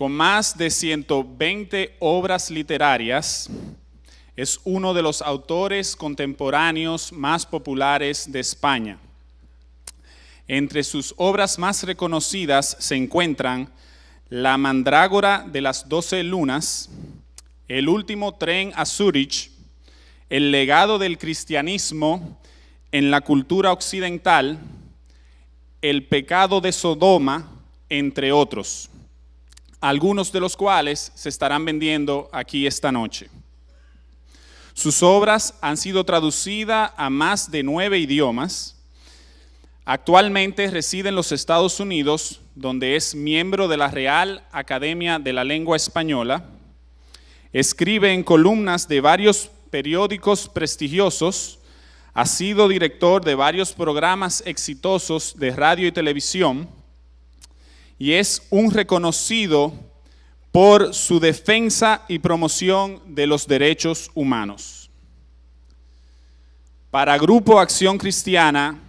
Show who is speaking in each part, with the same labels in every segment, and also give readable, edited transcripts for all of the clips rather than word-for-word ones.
Speaker 1: Con más de 120 obras literarias, es uno de los autores contemporáneos más populares de España. Entre sus obras más reconocidas se encuentran La mandrágora de las 12 lunas, El último tren a Zúrich, El legado del cristianismo en la cultura occidental, El pecado de Sodoma, entre otros, algunos de los cuales se estarán vendiendo aquí esta noche. Sus obras han sido traducidas a más de 9 idiomas. Actualmente reside en los Estados Unidos, donde es miembro de la Real Academia de la Lengua Española. Escribe en columnas de varios periódicos prestigiosos. Ha sido director de varios programas exitosos de radio y televisión. Y es un reconocido por su defensa y promoción de los derechos humanos. Para Grupo Acción Cristiana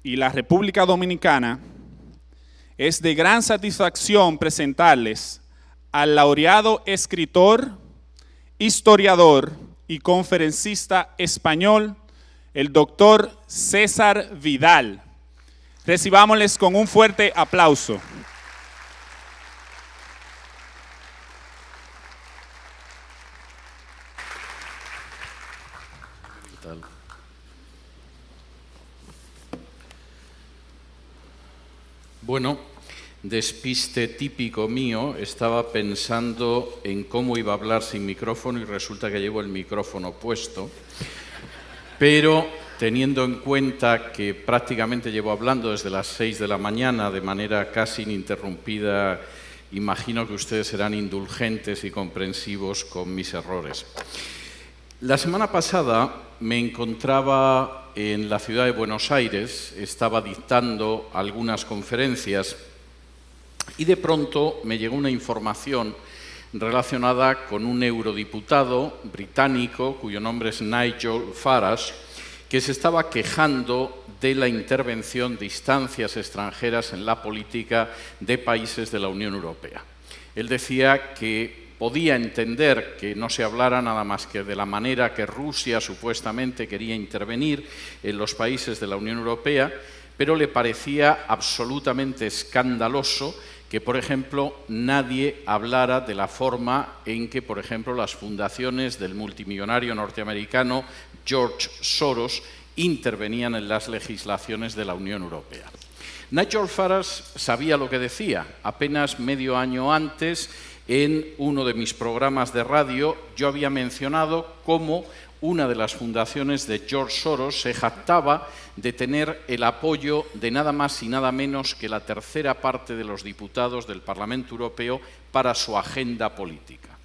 Speaker 1: y la República Dominicana, es de gran satisfacción presentarles al laureado escritor, historiador y conferencista español, el doctor César Vidal. Recibámosles con un fuerte aplauso.
Speaker 2: Bueno, despiste típico mío, estaba pensando en cómo iba a hablar sin micrófono y resulta que llevo el micrófono puesto, pero teniendo en cuenta que prácticamente llevo hablando desde las 6 de la mañana de manera casi ininterrumpida, imagino que ustedes serán indulgentes y comprensivos con mis errores. La semana pasada me encontraba en la ciudad de Buenos Aires, estaba dictando algunas conferencias y de pronto me llegó una información relacionada con un eurodiputado británico cuyo nombre es Nigel Farage, que se estaba quejando de la intervención de instancias extranjeras en la política de países de la Unión Europea. Él decía que podía entender que no se hablara nada más que de la manera que Rusia supuestamente quería intervenir en los países de la Unión Europea, pero le parecía absolutamente escandaloso que, por ejemplo, nadie hablara de la forma en que, por ejemplo, las fundaciones del multimillonario norteamericano George Soros intervenían en las legislaciones de la Unión Europea. Nigel Farage sabía lo que decía. Apenas medio año antes, en uno de mis programas de radio, yo había mencionado cómo una de las fundaciones de George Soros se jactaba de tener el apoyo de nada más y nada menos que la tercera parte de los diputados del Parlamento Europeo para su agenda política.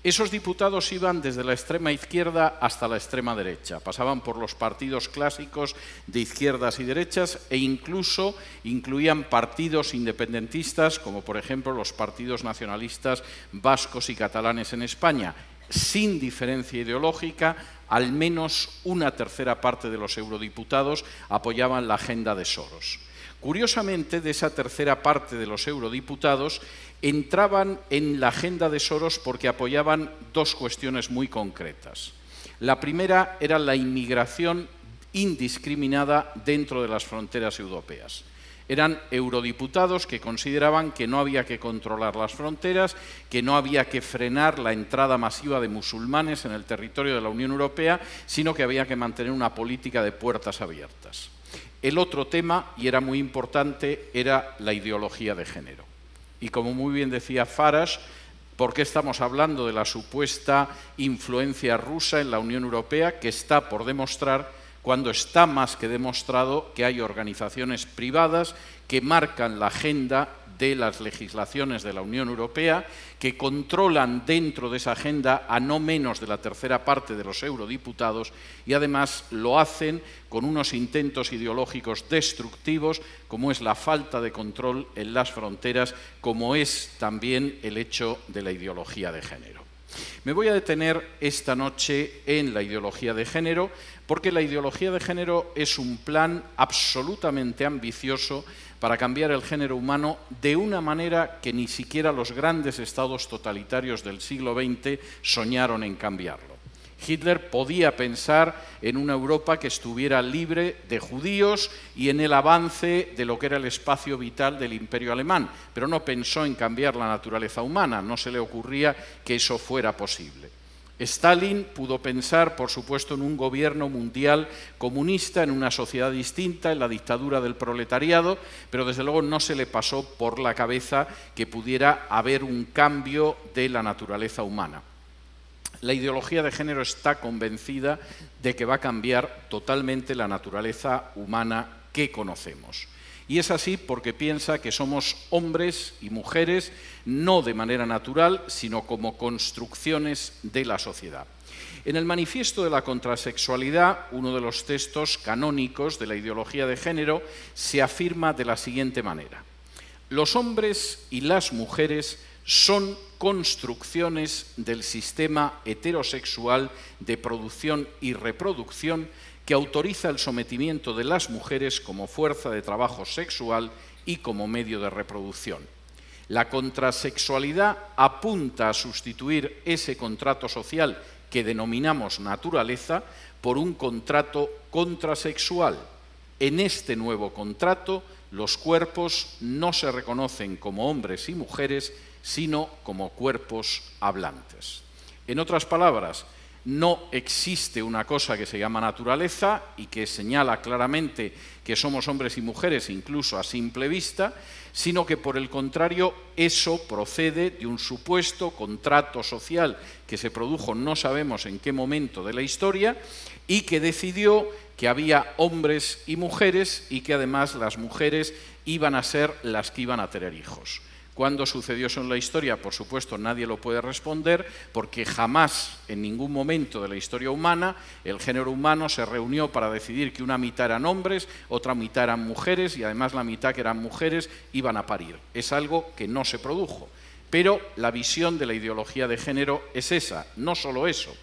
Speaker 2: Esos diputados iban desde la extrema izquierda hasta la extrema derecha, pasaban por los partidos clásicos de izquierdas y derechas e incluso incluían partidos independentistas como por ejemplo los partidos nacionalistas vascos y catalanes en España. Sin diferencia ideológica, al menos una tercera parte de los eurodiputados apoyaban la agenda de Soros. Curiosamente, de esa tercera parte de los eurodiputados entraban en la agenda de Soros porque apoyaban dos cuestiones muy concretas. La primera era la inmigración indiscriminada dentro de las fronteras europeas. Eran eurodiputados que consideraban que no había que controlar las fronteras, que no había que frenar la entrada masiva de musulmanes en el territorio de la Unión Europea, sino que había que mantener una política de puertas abiertas. El otro tema, y era muy importante, era la ideología de género. Y como muy bien decía Farage, ¿por qué estamos hablando de la supuesta influencia rusa en la Unión Europea, que está por demostrar, cuando está más que demostrado que hay organizaciones privadas que marcan la agenda de las legislaciones de la Unión Europea, que controlan dentro de esa agenda a no menos de la tercera parte de los eurodiputados y además lo hacen con unos intentos ideológicos destructivos, como es la falta de control en las fronteras, como es también el hecho de la ideología de género. Me voy a detener esta noche en la ideología de género, porque la ideología de género es un plan absolutamente ambicioso para cambiar el género humano de una manera que ni siquiera los grandes estados totalitarios del siglo XX soñaron en cambiarlo. Hitler podía pensar en una Europa que estuviera libre de judíos y en el avance de lo que era el espacio vital del Imperio alemán, pero no pensó en cambiar la naturaleza humana, no se le ocurría que eso fuera posible. Stalin pudo pensar, por supuesto, en un gobierno mundial comunista, en una sociedad distinta, en la dictadura del proletariado, pero desde luego no se le pasó por la cabeza que pudiera haber un cambio de la naturaleza humana. La ideología de género está convencida de que va a cambiar totalmente la naturaleza humana que conocemos. Y es así porque piensa que somos hombres y mujeres no de manera natural, sino como construcciones de la sociedad. En el Manifiesto de la Contrasexualidad, uno de los textos canónicos de la ideología de género, se afirma de la siguiente manera: los hombres y las mujeres son construcciones del sistema heterosexual de producción y reproducción que autoriza el sometimiento de las mujeres como fuerza de trabajo sexual y como medio de reproducción. La contrasexualidad apunta a sustituir ese contrato social que denominamos naturaleza por un contrato contrasexual. En este nuevo contrato, los cuerpos no se reconocen como hombres y mujeres, sino como cuerpos hablantes. En otras palabras, no existe una cosa que se llama naturaleza y que señala claramente que somos hombres y mujeres, incluso a simple vista, sino que por el contrario eso procede de un supuesto contrato social que se produjo no sabemos en qué momento de la historia y que decidió que había hombres y mujeres y que además las mujeres iban a ser las que iban a tener hijos. ¿Cuándo sucedió eso en la historia? Por supuesto, nadie lo puede responder, porque jamás, en ningún momento de la historia humana, el género humano se reunió para decidir que una mitad eran hombres, otra mitad eran mujeres, y además la mitad que eran mujeres iban a parir. Es algo que no se produjo. Pero la visión de la ideología de género es esa, no solo eso.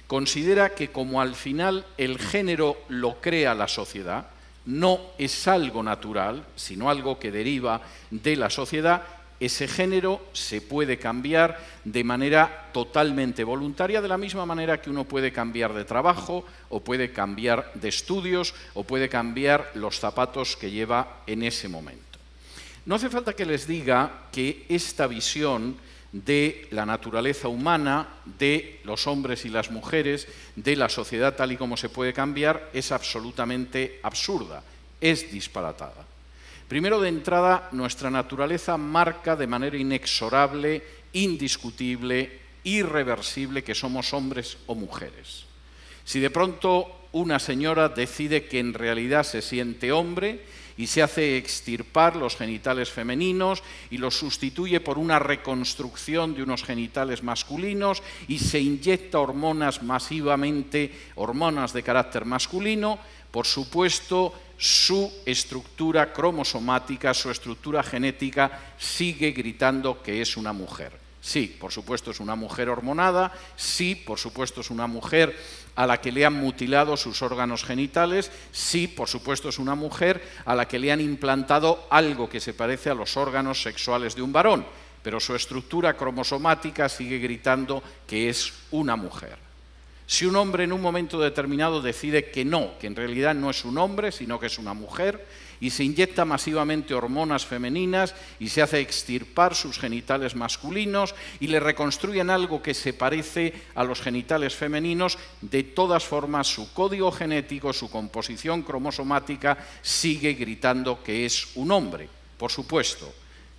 Speaker 2: Considera que como al final el género lo crea la sociedad, no es algo natural, sino algo que deriva de la sociedad, ese género se puede cambiar de manera totalmente voluntaria, de la misma manera que uno puede cambiar de trabajo, o puede cambiar de estudios, o puede cambiar los zapatos que lleva en ese momento. No hace falta que les diga que esta visión de la naturaleza humana, de los hombres y las mujeres, de la sociedad tal y como se puede cambiar, es absolutamente absurda, es disparatada. Primero, de entrada, nuestra naturaleza marca de manera inexorable, indiscutible, irreversible que somos hombres o mujeres. Si de pronto una señora decide que en realidad se siente hombre y se hace extirpar los genitales femeninos y los sustituye por una reconstrucción de unos genitales masculinos y se inyecta hormonas masivamente, hormonas de carácter masculino, por supuesto, su estructura cromosomática, su estructura genética sigue gritando que es una mujer. Sí, por supuesto es una mujer hormonada, sí, por supuesto es una mujer a la que le han mutilado sus órganos genitales, sí, por supuesto es una mujer a la que le han implantado algo que se parece a los órganos sexuales de un varón, pero su estructura cromosomática sigue gritando que es una mujer. Si un hombre en un momento determinado decide que no, que en realidad no es un hombre, sino que es una mujer, y se inyecta masivamente hormonas femeninas y se hace extirpar sus genitales masculinos y le reconstruyen algo que se parece a los genitales femeninos, de todas formas su código genético, su composición cromosomática sigue gritando que es un hombre, por supuesto,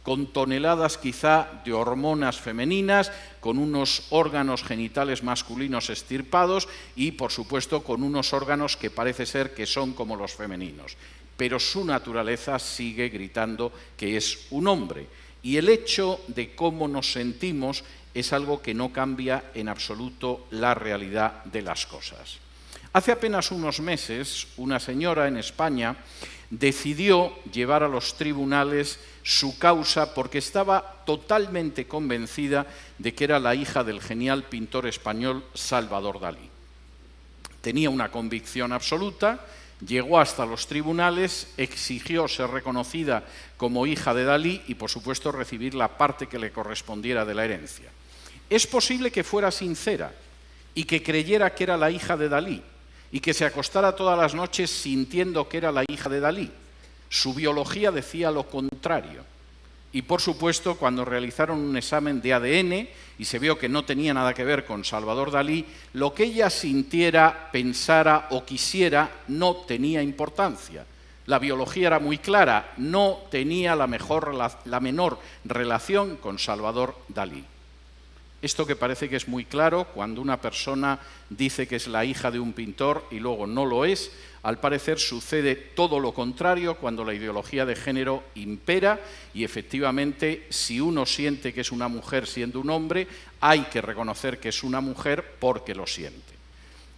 Speaker 2: con toneladas quizá de hormonas femeninas, con unos órganos genitales masculinos extirpados y, por supuesto, con unos órganos que parece ser que son como los femeninos. Pero su naturaleza sigue gritando que es un hombre. Y el hecho de cómo nos sentimos es algo que no cambia en absoluto la realidad de las cosas. Hace apenas unos meses, una señora en España decidió llevar a los tribunales su causa porque estaba totalmente convencida de que era la hija del genial pintor español Salvador Dalí. Tenía una convicción absoluta, Llegó hasta los tribunales, exigió ser reconocida como hija de Dalí y, por supuesto, recibir la parte que le correspondiera de la herencia. Es posible que fuera sincera y que creyera que era la hija de Dalí y que se acostara todas las noches sintiendo que era la hija de Dalí. Su biología decía lo contrario. Y, por supuesto, cuando realizaron un examen de ADN y se vio que no tenía nada que ver con Salvador Dalí, lo que ella sintiera, pensara o quisiera no tenía importancia. La biología era muy clara, no tenía la menor relación con Salvador Dalí. Esto que parece que es muy claro, cuando una persona dice que es la hija de un pintor y luego no lo es, al parecer sucede todo lo contrario cuando la ideología de género impera y efectivamente si uno siente que es una mujer siendo un hombre, hay que reconocer que es una mujer porque lo siente.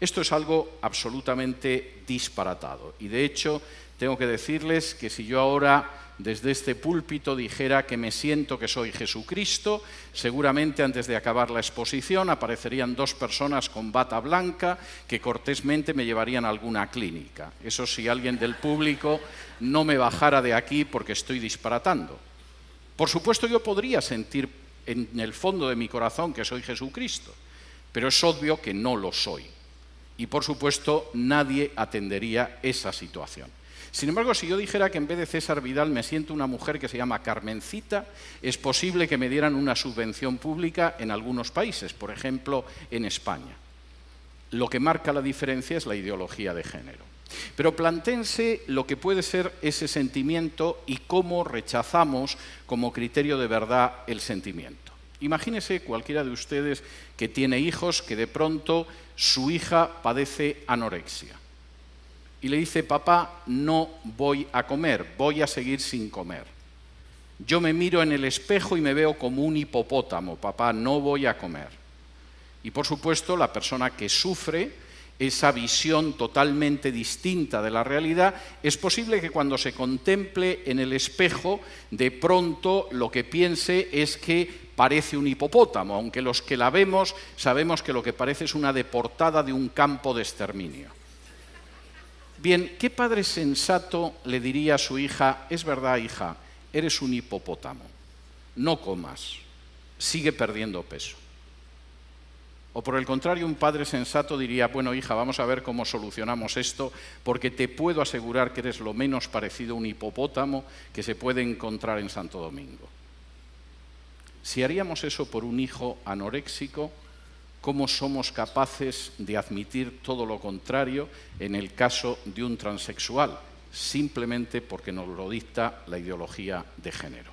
Speaker 2: Esto es algo absolutamente disparatado y de hecho tengo que decirles que si yo ahora desde este púlpito dijera que me siento que soy Jesucristo, seguramente antes de acabar la exposición aparecerían 2 personas con bata blanca que cortésmente me llevarían a alguna clínica. Eso si alguien del público no me bajara de aquí porque estoy disparatando. Por supuesto yo podría sentir en el fondo de mi corazón que soy Jesucristo, pero es obvio que no lo soy. Y por supuesto nadie atendería esa situación. Sin embargo, si yo dijera que en vez de César Vidal me siento una mujer que se llama Carmencita, es posible que me dieran una subvención pública en algunos países, por ejemplo, en España. Lo que marca la diferencia es la ideología de género. Pero plantéense lo que puede ser ese sentimiento y cómo rechazamos como criterio de verdad el sentimiento. Imagínese cualquiera de ustedes que tiene hijos que de pronto su hija padece anorexia. Y le dice, papá, no voy a comer, voy a seguir sin comer. Yo me miro en el espejo y me veo como un hipopótamo, papá, no voy a comer. Y por supuesto, la persona que sufre esa visión totalmente distinta de la realidad, es posible que cuando se contemple en el espejo, de pronto lo que piense es que parece un hipopótamo, aunque los que la vemos sabemos que lo que parece es una deportada de un campo de exterminio. Bien, ¿qué padre sensato le diría a su hija, es verdad, hija, eres un hipopótamo, no comas, sigue perdiendo peso? O por el contrario, un padre sensato diría, bueno, hija, vamos a ver cómo solucionamos esto, porque te puedo asegurar que eres lo menos parecido a un hipopótamo que se puede encontrar en Santo Domingo. Si haríamos eso por un hijo anoréxico, ¿cómo somos capaces de admitir todo lo contrario en el caso de un transexual? Simplemente porque nos lo dicta la ideología de género.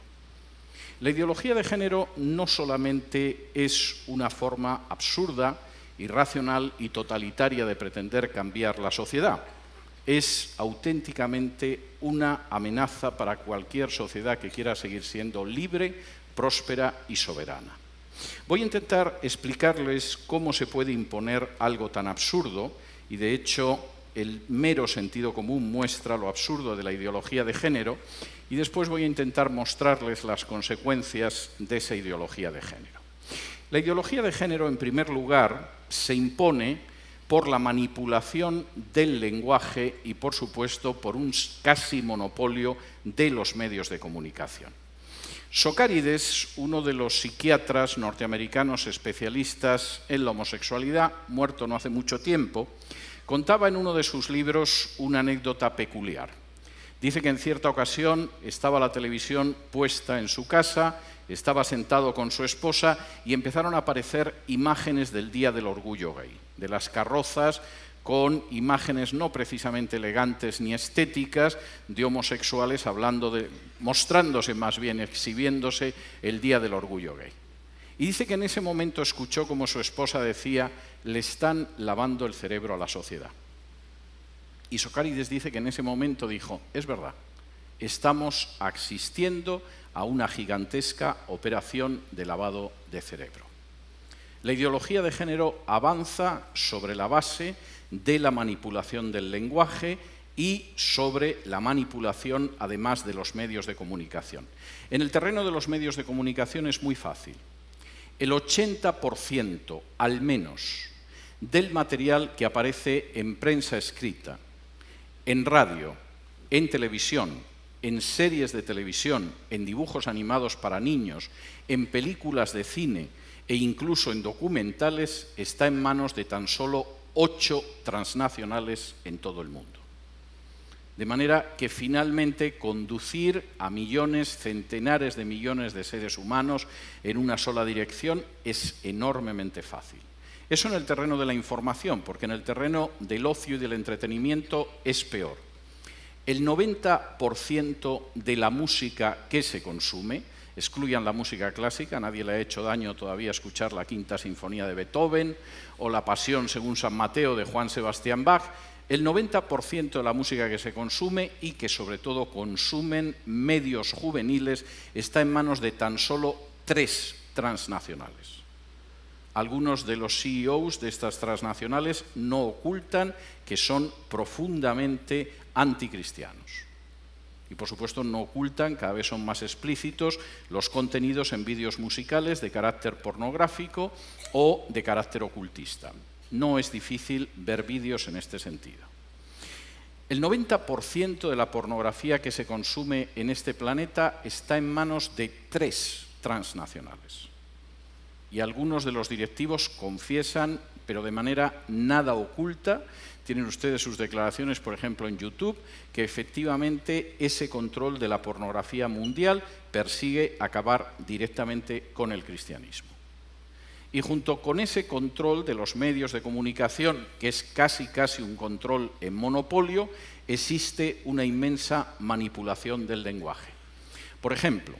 Speaker 2: La ideología de género no solamente es una forma absurda, irracional y totalitaria de pretender cambiar la sociedad, es auténticamente una amenaza para cualquier sociedad que quiera seguir siendo libre, próspera y soberana. Voy a intentar explicarles cómo se puede imponer algo tan absurdo y de hecho el mero sentido común muestra lo absurdo de la ideología de género y después voy a intentar mostrarles las consecuencias de esa ideología de género. La ideología de género, en primer lugar, se impone por la manipulación del lenguaje y, por supuesto, por un casi monopolio de los medios de comunicación. Socarides, uno de los psiquiatras norteamericanos especialistas en la homosexualidad, muerto no hace mucho tiempo, contaba en uno de sus libros una anécdota peculiar. Dice que en cierta ocasión estaba la televisión puesta en su casa, estaba sentado con su esposa y empezaron a aparecer imágenes del Día del Orgullo Gay, de las carrozas con imágenes no precisamente elegantes ni estéticas de homosexuales mostrándose más bien, exhibiéndose el Día del Orgullo Gay. Y dice que en ese momento escuchó como su esposa decía, le están lavando el cerebro a la sociedad. Y Socarides dice que en ese momento dijo, es verdad, estamos asistiendo a una gigantesca operación de lavado de cerebro. La ideología de género avanza sobre la base de la manipulación del lenguaje y sobre la manipulación, además de los medios de comunicación. En el terreno de los medios de comunicación es muy fácil. El 80% al menos del material que aparece en prensa escrita en radio, en televisión, en series de televisión, en dibujos animados para niños, en películas de cine e incluso en documentales, está en manos de tan solo 8 transnacionales en todo el mundo. De manera que finalmente conducir a millones, centenares de millones de seres humanos en una sola dirección es enormemente fácil. Eso en el terreno de la información, porque en el terreno del ocio y del entretenimiento es peor. El 90% de la música que se consume, excluyan la música clásica, nadie le ha hecho daño todavía escuchar la Quinta Sinfonía de Beethoven o la Pasión según San Mateo de Juan Sebastián Bach, el 90% de la música que se consume y que sobre todo consumen medios juveniles está en manos de tan solo 3 transnacionales. Algunos de los CEOs de estas transnacionales no ocultan que son profundamente anticristianos. Y por supuesto no ocultan, cada vez son más explícitos, los contenidos en vídeos musicales de carácter pornográfico o de carácter ocultista. No es difícil ver vídeos en este sentido. El 90% de la pornografía que se consume en este planeta está en manos de 3 transnacionales. Y algunos de los directivos confiesan, pero de manera nada oculta, tienen ustedes sus declaraciones, por ejemplo, en YouTube, que efectivamente ese control de la pornografía mundial persigue acabar directamente con el cristianismo. Y junto con ese control de los medios de comunicación, que es casi un control en monopolio, existe una inmensa manipulación del lenguaje. Por ejemplo,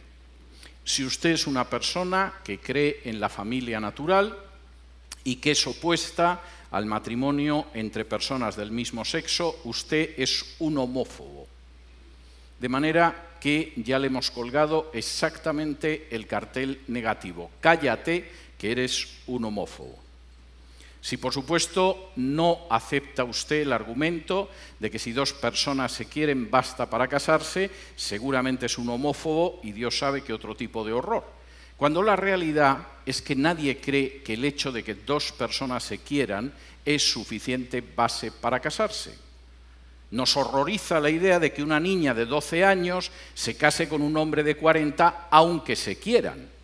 Speaker 2: si usted es una persona que cree en la familia natural y que es opuesta al matrimonio entre personas del mismo sexo, usted es un homófobo. De manera que ya le hemos colgado exactamente el cartel negativo. Cállate, que eres un homófobo. Si por supuesto no acepta usted el argumento de que si 2 personas se quieren basta para casarse, seguramente es un homófobo y Dios sabe que otro tipo de horror. Cuando la realidad es que nadie cree que el hecho de que 2 personas se quieran es suficiente base para casarse. Nos horroriza la idea de que una niña de 12 años se case con un hombre de 40 aunque se quieran.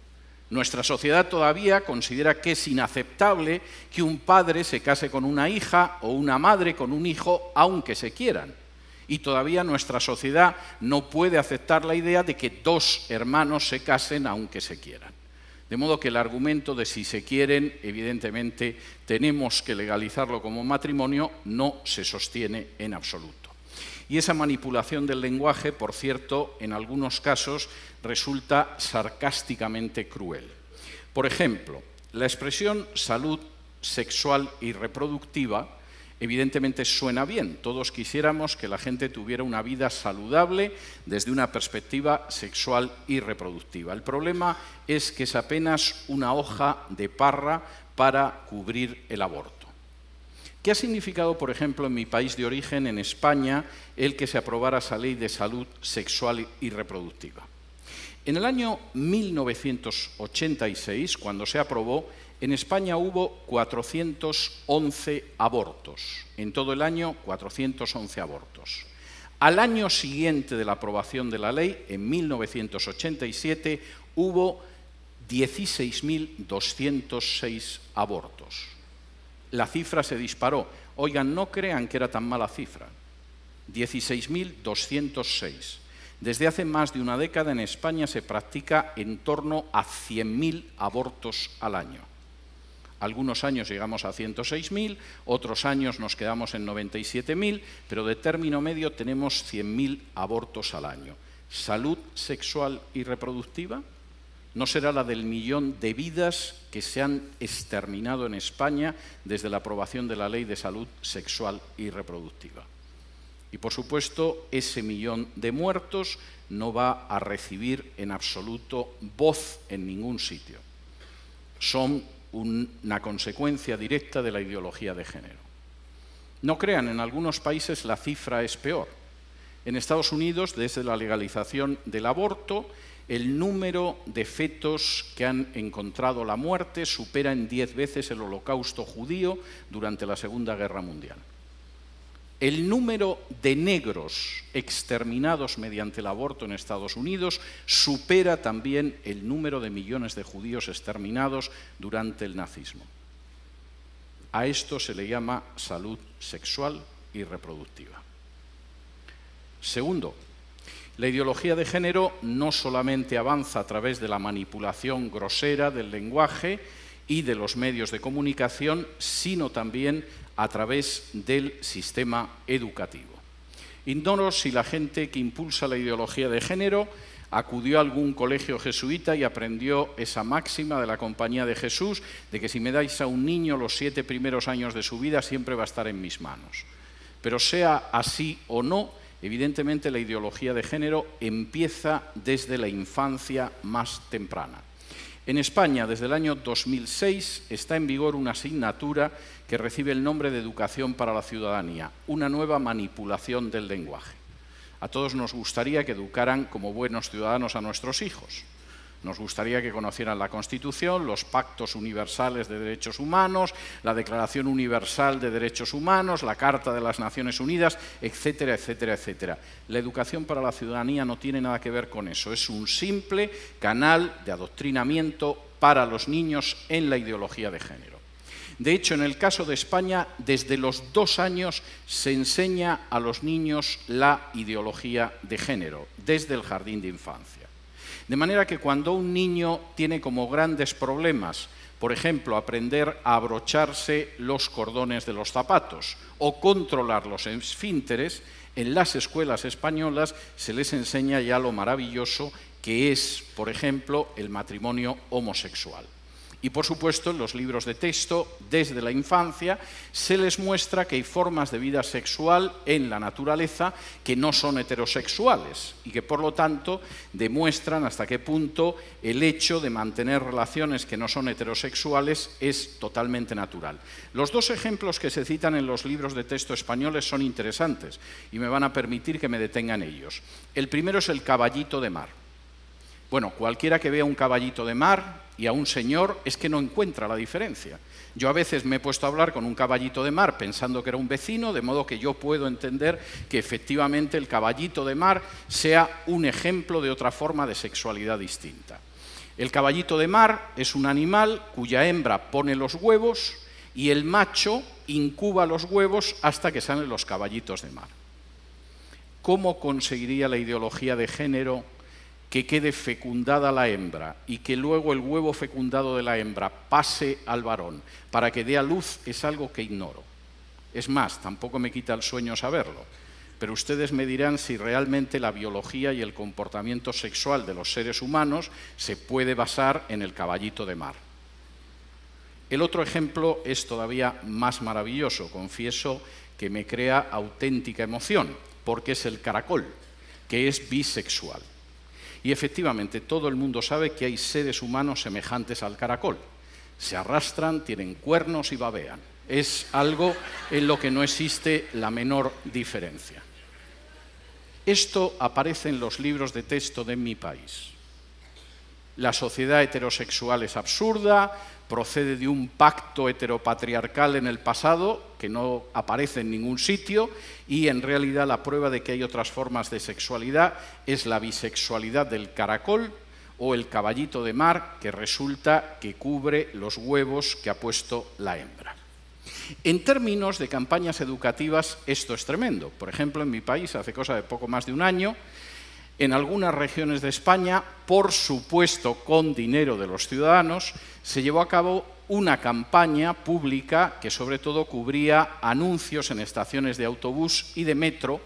Speaker 2: Nuestra sociedad todavía considera que es inaceptable que un padre se case con una hija o una madre con un hijo aunque se quieran. Y todavía nuestra sociedad no puede aceptar la idea de que 2 hermanos se casen aunque se quieran. De modo que el argumento de si se quieren, evidentemente, tenemos que legalizarlo como matrimonio, no se sostiene en absoluto. Y esa manipulación del lenguaje, por cierto, en algunos casos resulta sarcásticamente cruel. Por ejemplo, la expresión salud sexual y reproductiva evidentemente suena bien. Todos quisiéramos que la gente tuviera una vida saludable desde una perspectiva sexual y reproductiva. El problema es que es apenas una hoja de parra para cubrir el aborto. ¿Qué ha significado, por ejemplo, en mi país de origen, en España, el que se aprobara esa ley de salud sexual y reproductiva? En el año 1986, cuando se aprobó, en España hubo 411 abortos. En todo el año, 411 abortos. Al año siguiente de la aprobación de la ley, en 1987, hubo 16.206 abortos. La cifra se disparó. Oigan, no crean que era tan mala cifra. 16.206. Desde hace más de una década en España se practica en torno a 100.000 abortos al año. Algunos años llegamos a 106.000, otros años nos quedamos en 97.000, pero de término medio tenemos 100.000 abortos al año. ¿Salud sexual y reproductiva? ¿No será la del millón de vidas que se han exterminado en España desde la aprobación de la Ley de Salud Sexual y Reproductiva? Y por supuesto, ese millón de muertos no va a recibir en absoluto voz en ningún sitio. Son una consecuencia directa de la ideología de género. No crean, en algunos países la cifra es peor. En Estados Unidos, desde la legalización del aborto, el número de fetos que han encontrado la muerte supera en 10 veces el Holocausto judío durante la Segunda Guerra Mundial. el número de negros exterminados mediante el aborto en Estados Unidos supera también el número de millones de judíos exterminados durante el nazismo. A esto se le llama salud sexual y reproductiva. Segundo, la ideología de género no solamente avanza a través de la manipulación grosera del lenguaje y de los medios de comunicación, sino también a través del sistema educativo. Ignoro si la gente que impulsa la ideología de género acudió a algún colegio jesuita y aprendió esa máxima de la Compañía de Jesús, de que si me dais a un niño los 7 primeros años de su vida siempre va a estar en mis manos. Pero sea así o no, evidentemente la ideología de género empieza desde la infancia más temprana. En España, desde el año 2006, está en vigor una asignatura que recibe el nombre de Educación para la Ciudadanía, una nueva manipulación del lenguaje. A todos nos gustaría que educaran como buenos ciudadanos a nuestros hijos. Nos gustaría que conocieran la Constitución, los pactos universales de derechos humanos, la Declaración Universal de Derechos Humanos, la Carta de las Naciones Unidas, etcétera, etcétera, etcétera. La educación para la ciudadanía no tiene nada que ver con eso. Es un simple canal de adoctrinamiento para los niños en la ideología de género. De hecho, en el caso de España, desde los 2 años se enseña a los niños la ideología de género, desde el jardín de infancia. De manera que cuando un niño tiene como grandes problemas, por ejemplo, aprender a abrocharse los cordones de los zapatos o controlar los esfínteres, en las escuelas españolas se les enseña ya lo maravilloso que es, por ejemplo, el matrimonio homosexual. Y, por supuesto, en los libros de texto, desde la infancia, se les muestra que hay formas de vida sexual en la naturaleza que no son heterosexuales y que, por lo tanto, demuestran hasta qué punto el hecho de mantener relaciones que no son heterosexuales es totalmente natural. Los 2 ejemplos que se citan en los libros de texto españoles son interesantes y me van a permitir que me detenga en ellos. El primero es el caballito de mar. Bueno, cualquiera que vea un caballito de mar y a un señor es que no encuentra la diferencia. Yo a veces me he puesto a hablar con un caballito de mar pensando que era un vecino, de modo que yo puedo entender que efectivamente el caballito de mar sea un ejemplo de otra forma de sexualidad distinta. El caballito de mar es un animal cuya hembra pone los huevos y el macho incuba los huevos hasta que salen los caballitos de mar. ¿Cómo conseguiría la ideología de género que quede fecundada la hembra y que luego el huevo fecundado de la hembra pase al varón para que dé a luz? Es algo que ignoro. Es más, tampoco me quita el sueño saberlo. Pero ustedes me dirán si realmente la biología y el comportamiento sexual de los seres humanos se puede basar en el caballito de mar. El otro ejemplo es todavía más maravilloso. Confieso que me crea auténtica emoción, porque es el caracol, que es bisexual. Y efectivamente todo el mundo sabe que hay seres humanos semejantes al caracol. Se arrastran, tienen cuernos y babean. Es algo en lo que no existe la menor diferencia. Esto aparece en los libros de texto de mi país. La sociedad heterosexual es absurda, procede de un pacto heteropatriarcal en el pasado que no aparece en ningún sitio y en realidad la prueba de que hay otras formas de sexualidad es la bisexualidad del caracol o el caballito de mar, que resulta que cubre los huevos que ha puesto la hembra. En términos de campañas educativas esto es tremendo. Por ejemplo, en mi país, hace cosa de poco más de un año, en algunas regiones de España, por supuesto con dinero de los ciudadanos, se llevó a cabo una campaña pública que sobre todo cubría anuncios en estaciones de autobús y de metro,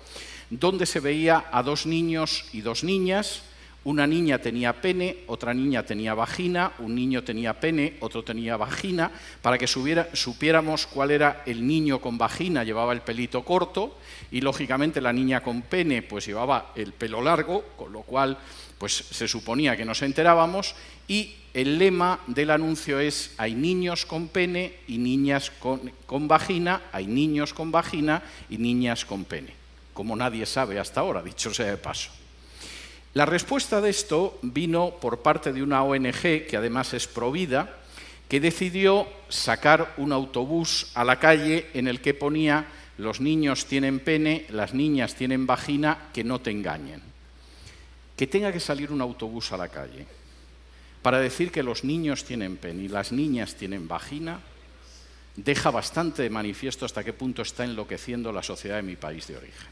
Speaker 2: donde se veía a 2 niños y 2 niñas. Una niña tenía pene, otra niña tenía vagina, un niño tenía pene, otro tenía vagina. Para que supiéramos cuál era el niño con vagina, llevaba el pelito corto, y lógicamente la niña con pene pues llevaba el pelo largo, con lo cual pues se suponía que nos enterábamos, y el lema del anuncio es: hay niños con pene y niñas con vagina, hay niños con vagina y niñas con pene. Como nadie sabe hasta ahora, dicho sea de paso. La respuesta de esto vino por parte de una ONG, que además es provida, que decidió sacar un autobús a la calle en el que ponía los niños tienen pene, las niñas tienen vagina, que no te engañen. Que tenga que salir un autobús a la calle para decir que los niños tienen pene y las niñas tienen vagina, deja bastante de manifiesto hasta qué punto está enloqueciendo la sociedad de mi país de origen.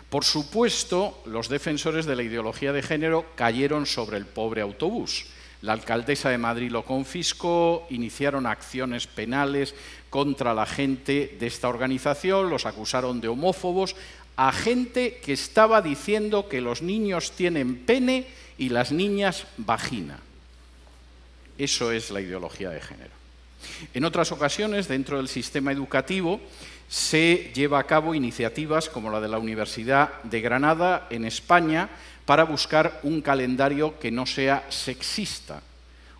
Speaker 2: Por supuesto, los defensores de la ideología de género cayeron sobre el pobre autobús. La alcaldesa de Madrid lo confiscó, iniciaron acciones penales contra la gente de esta organización, los acusaron de homófobos, a gente que estaba diciendo que los niños tienen pene y las niñas vagina. Eso es la ideología de género. En otras ocasiones, dentro del sistema educativo, se lleva a cabo iniciativas como la de la Universidad de Granada, en España, para buscar un calendario que no sea sexista,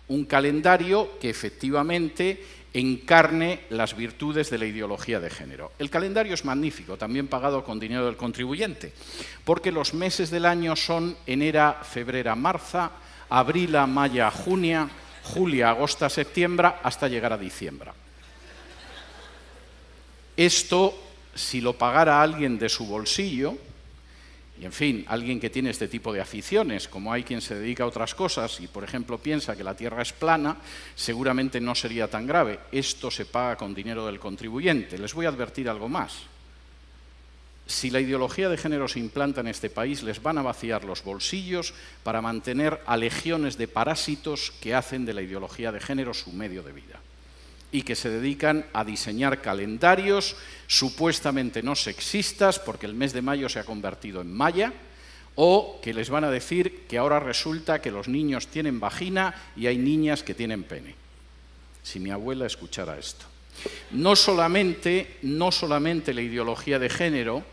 Speaker 2: un calendario que efectivamente encarne las virtudes de la ideología de género. El calendario es magnífico, también pagado con dinero del contribuyente, porque los meses del año son enero, febrero, marzo, abril, mayo, junio, julio, agosto, septiembre, hasta llegar a diciembre. Esto, si lo pagara alguien de su bolsillo, y en fin, alguien que tiene este tipo de aficiones, como hay quien se dedica a otras cosas y, por ejemplo, piensa que la Tierra es plana, seguramente no sería tan grave. Esto se paga con dinero del contribuyente. Les voy a advertir algo más. Si la ideología de género se implanta en este país, les van a vaciar los bolsillos para mantener a legiones de parásitos que hacen de la ideología de género su medio de vida y que se dedican a diseñar calendarios supuestamente no sexistas, porque el mes de mayo se ha convertido en maya, o que les van a decir que ahora resulta que los niños tienen vagina y hay niñas que tienen pene. Si mi abuela escuchara esto. No solamente la ideología de género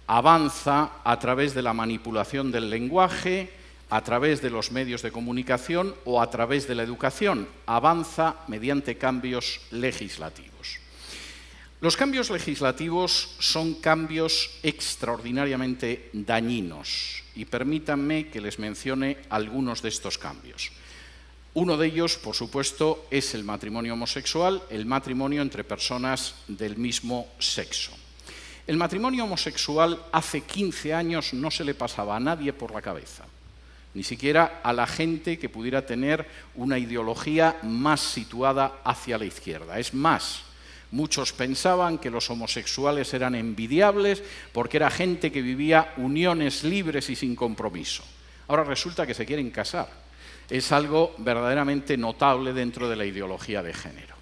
Speaker 2: avanza a través de la manipulación del lenguaje, a través de los medios de comunicación o a través de la educación, avanza mediante cambios legislativos. Los cambios legislativos son cambios extraordinariamente dañinos y permítanme que les mencione algunos de estos cambios. Uno de ellos, por supuesto, es el matrimonio homosexual, el matrimonio entre personas del mismo sexo. El matrimonio homosexual hace 15 años no se le pasaba a nadie por la cabeza, ni siquiera a la gente que pudiera tener una ideología más situada hacia la izquierda. Es más, muchos pensaban que los homosexuales eran envidiables porque era gente que vivía uniones libres y sin compromiso. Ahora resulta que se quieren casar. Es algo verdaderamente notable dentro de la ideología de género.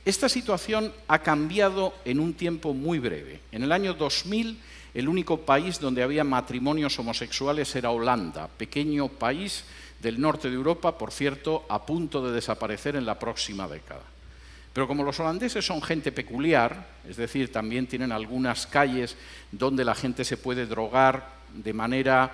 Speaker 2: Esta situación ha cambiado en un tiempo muy breve. En el año 2000, el único país donde había matrimonios homosexuales era Holanda, pequeño país del norte de Europa, por cierto, a punto de desaparecer en la próxima década. Pero como los holandeses son gente peculiar, es decir, también tienen algunas calles donde la gente se puede drogar de manera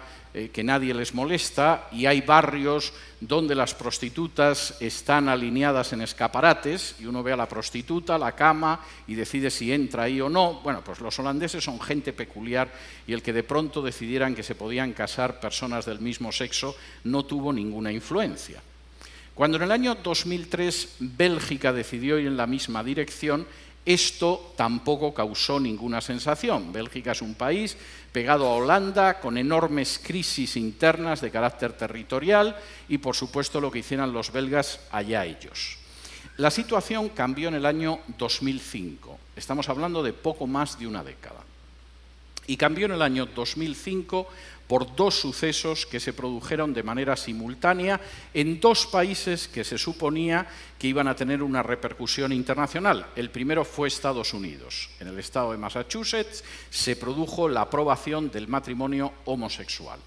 Speaker 2: que nadie les molesta, y hay barrios donde las prostitutas están alineadas en escaparates y uno ve a la prostituta, la cama y decide si entra ahí o no. Bueno, pues los holandeses son gente peculiar y el que de pronto decidieran que se podían casar personas del mismo sexo no tuvo ninguna influencia. Cuando en el año 2003 Bélgica decidió ir en la misma dirección, esto tampoco causó ninguna sensación. Bélgica es un país pegado a Holanda, con enormes crisis internas de carácter territorial y, por supuesto, lo que hicieran los belgas, allá ellos. La situación cambió en el año 2005. Estamos hablando de poco más de una década. Y cambió en el año 2005 por dos sucesos que se produjeron de manera simultánea en dos países que se suponía que iban a tener una repercusión internacional. El primero fue Estados Unidos. En el estado de Massachusetts se produjo la aprobación del matrimonio homosexual.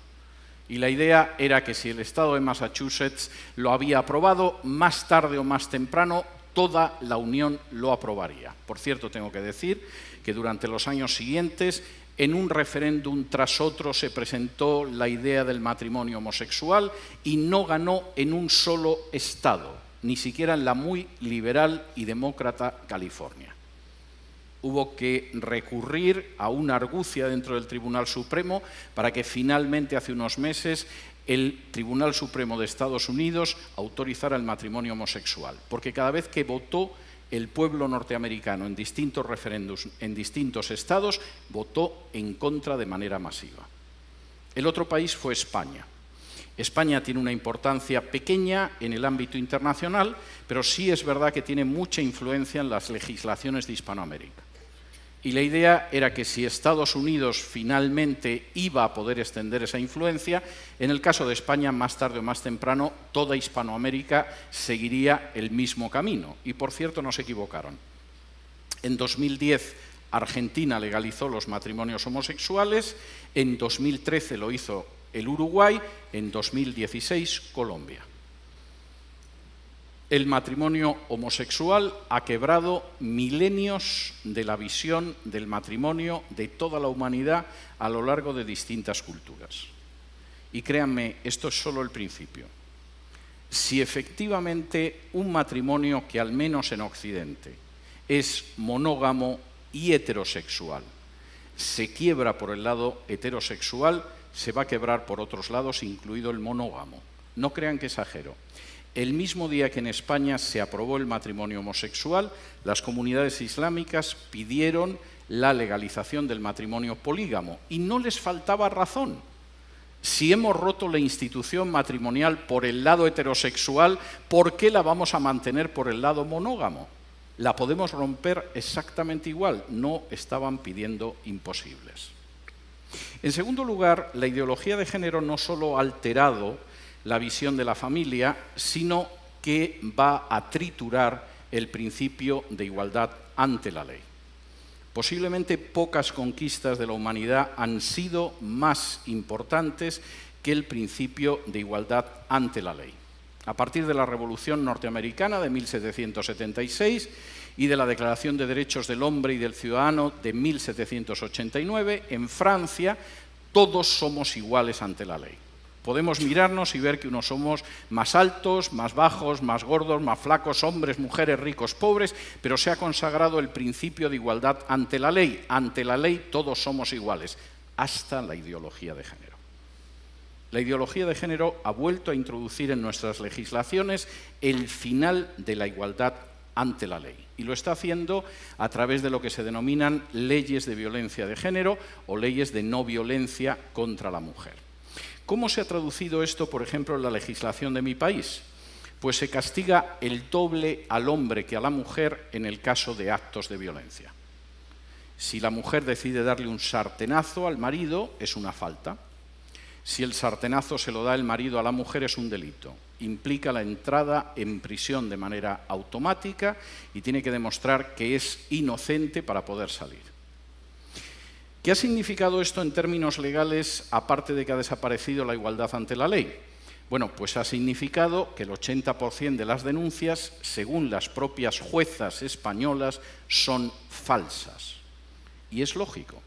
Speaker 2: Y la idea era que si el estado de Massachusetts lo había aprobado, más tarde o más temprano toda la Unión lo aprobaría. Por cierto, tengo que decir que durante los años siguientes, en un referéndum tras otro se presentó la idea del matrimonio homosexual y no ganó en un solo estado, ni siquiera en la muy liberal y demócrata California. Hubo que recurrir a una argucia dentro del Tribunal Supremo para que finalmente hace unos meses el Tribunal Supremo de Estados Unidos autorizara el matrimonio homosexual, porque cada vez que votó el pueblo norteamericano en distintos referéndums, en distintos estados, votó en contra de manera masiva. El otro país fue España. España tiene una importancia pequeña en el ámbito internacional, pero sí es verdad que tiene mucha influencia en las legislaciones de Hispanoamérica. Y la idea era que si Estados Unidos finalmente iba a poder extender esa influencia, en el caso de España, más tarde o más temprano, toda Hispanoamérica seguiría el mismo camino. Y por cierto, no se equivocaron. En 2010, Argentina legalizó los matrimonios homosexuales, en 2013 lo hizo el Uruguay, en 2016 Colombia. El matrimonio homosexual ha quebrado milenios de la visión del matrimonio de toda la humanidad a lo largo de distintas culturas. Y créanme, esto es solo el principio. Si efectivamente un matrimonio que al menos en Occidente es monógamo y heterosexual se quiebra por el lado heterosexual, se va a quebrar por otros lados, incluido el monógamo. No crean que exagero. El mismo día que en España se aprobó el matrimonio homosexual, las comunidades islámicas pidieron la legalización del matrimonio polígamo y no les faltaba razón. Si hemos roto la institución matrimonial por el lado heterosexual, ¿por qué la vamos a mantener por el lado monógamo? La podemos romper exactamente igual, no estaban pidiendo imposibles. En segundo lugar, la ideología de género no solo ha alterado la visión de la familia, sino que va a triturar el principio de igualdad ante la ley. Posiblemente pocas conquistas de la humanidad han sido más importantes que el principio de igualdad ante la ley. A partir de la Revolución Norteamericana de 1776 y de la Declaración de Derechos del Hombre y del Ciudadano de 1789, en Francia todos somos iguales ante la ley. Podemos mirarnos y ver que unos somos más altos, más bajos, más gordos, más flacos, hombres, mujeres, ricos, pobres, pero se ha consagrado el principio de igualdad ante la ley. Ante la ley todos somos iguales, hasta la ideología de género. La ideología de género ha vuelto a introducir en nuestras legislaciones el final de la igualdad ante la ley. Y lo está haciendo a través de lo que se denominan leyes de violencia de género o leyes de no violencia contra la mujer. ¿Cómo se ha traducido esto, por ejemplo, en la legislación de mi país? Pues se castiga el doble al hombre que a la mujer en el caso de actos de violencia. Si la mujer decide darle un sartenazo al marido, es una falta. Si el sartenazo se lo da el marido a la mujer, es un delito. Implica la entrada en prisión de manera automática y tiene que demostrar que es inocente para poder salir. ¿Qué ha significado esto en términos legales, aparte de que ha desaparecido la igualdad ante la ley? Bueno, pues ha significado que el 80% de las denuncias, según las propias juezas españolas, son falsas. Y es lógico.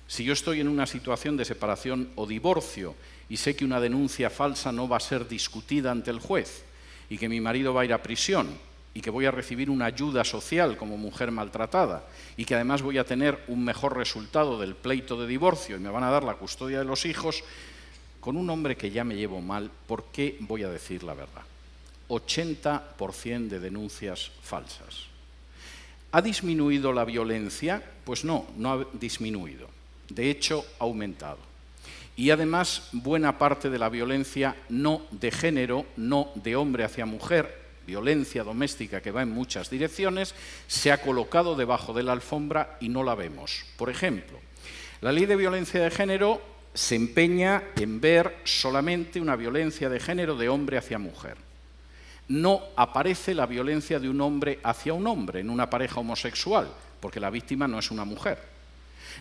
Speaker 2: Si yo estoy en una situación de separación o divorcio y sé que una denuncia falsa no va a ser discutida ante el juez y que mi marido va a ir a prisión y que voy a recibir una ayuda social como mujer maltratada y que además voy a tener un mejor resultado del pleito de divorcio y me van a dar la custodia de los hijos, con un hombre que ya me llevo mal, ¿por qué voy a decir la verdad? 80% de denuncias falsas. ¿Ha disminuido la violencia? Pues no, no ha disminuido. De hecho, ha aumentado. Y además, buena parte de la violencia no de género, no de hombre hacia mujer, violencia doméstica que va en muchas direcciones, se ha colocado debajo de la alfombra y no la vemos. Por ejemplo, la ley de violencia de género se empeña en ver solamente una violencia de género de hombre hacia mujer. No aparece la violencia de un hombre hacia un hombre en una pareja homosexual, porque la víctima no es una mujer.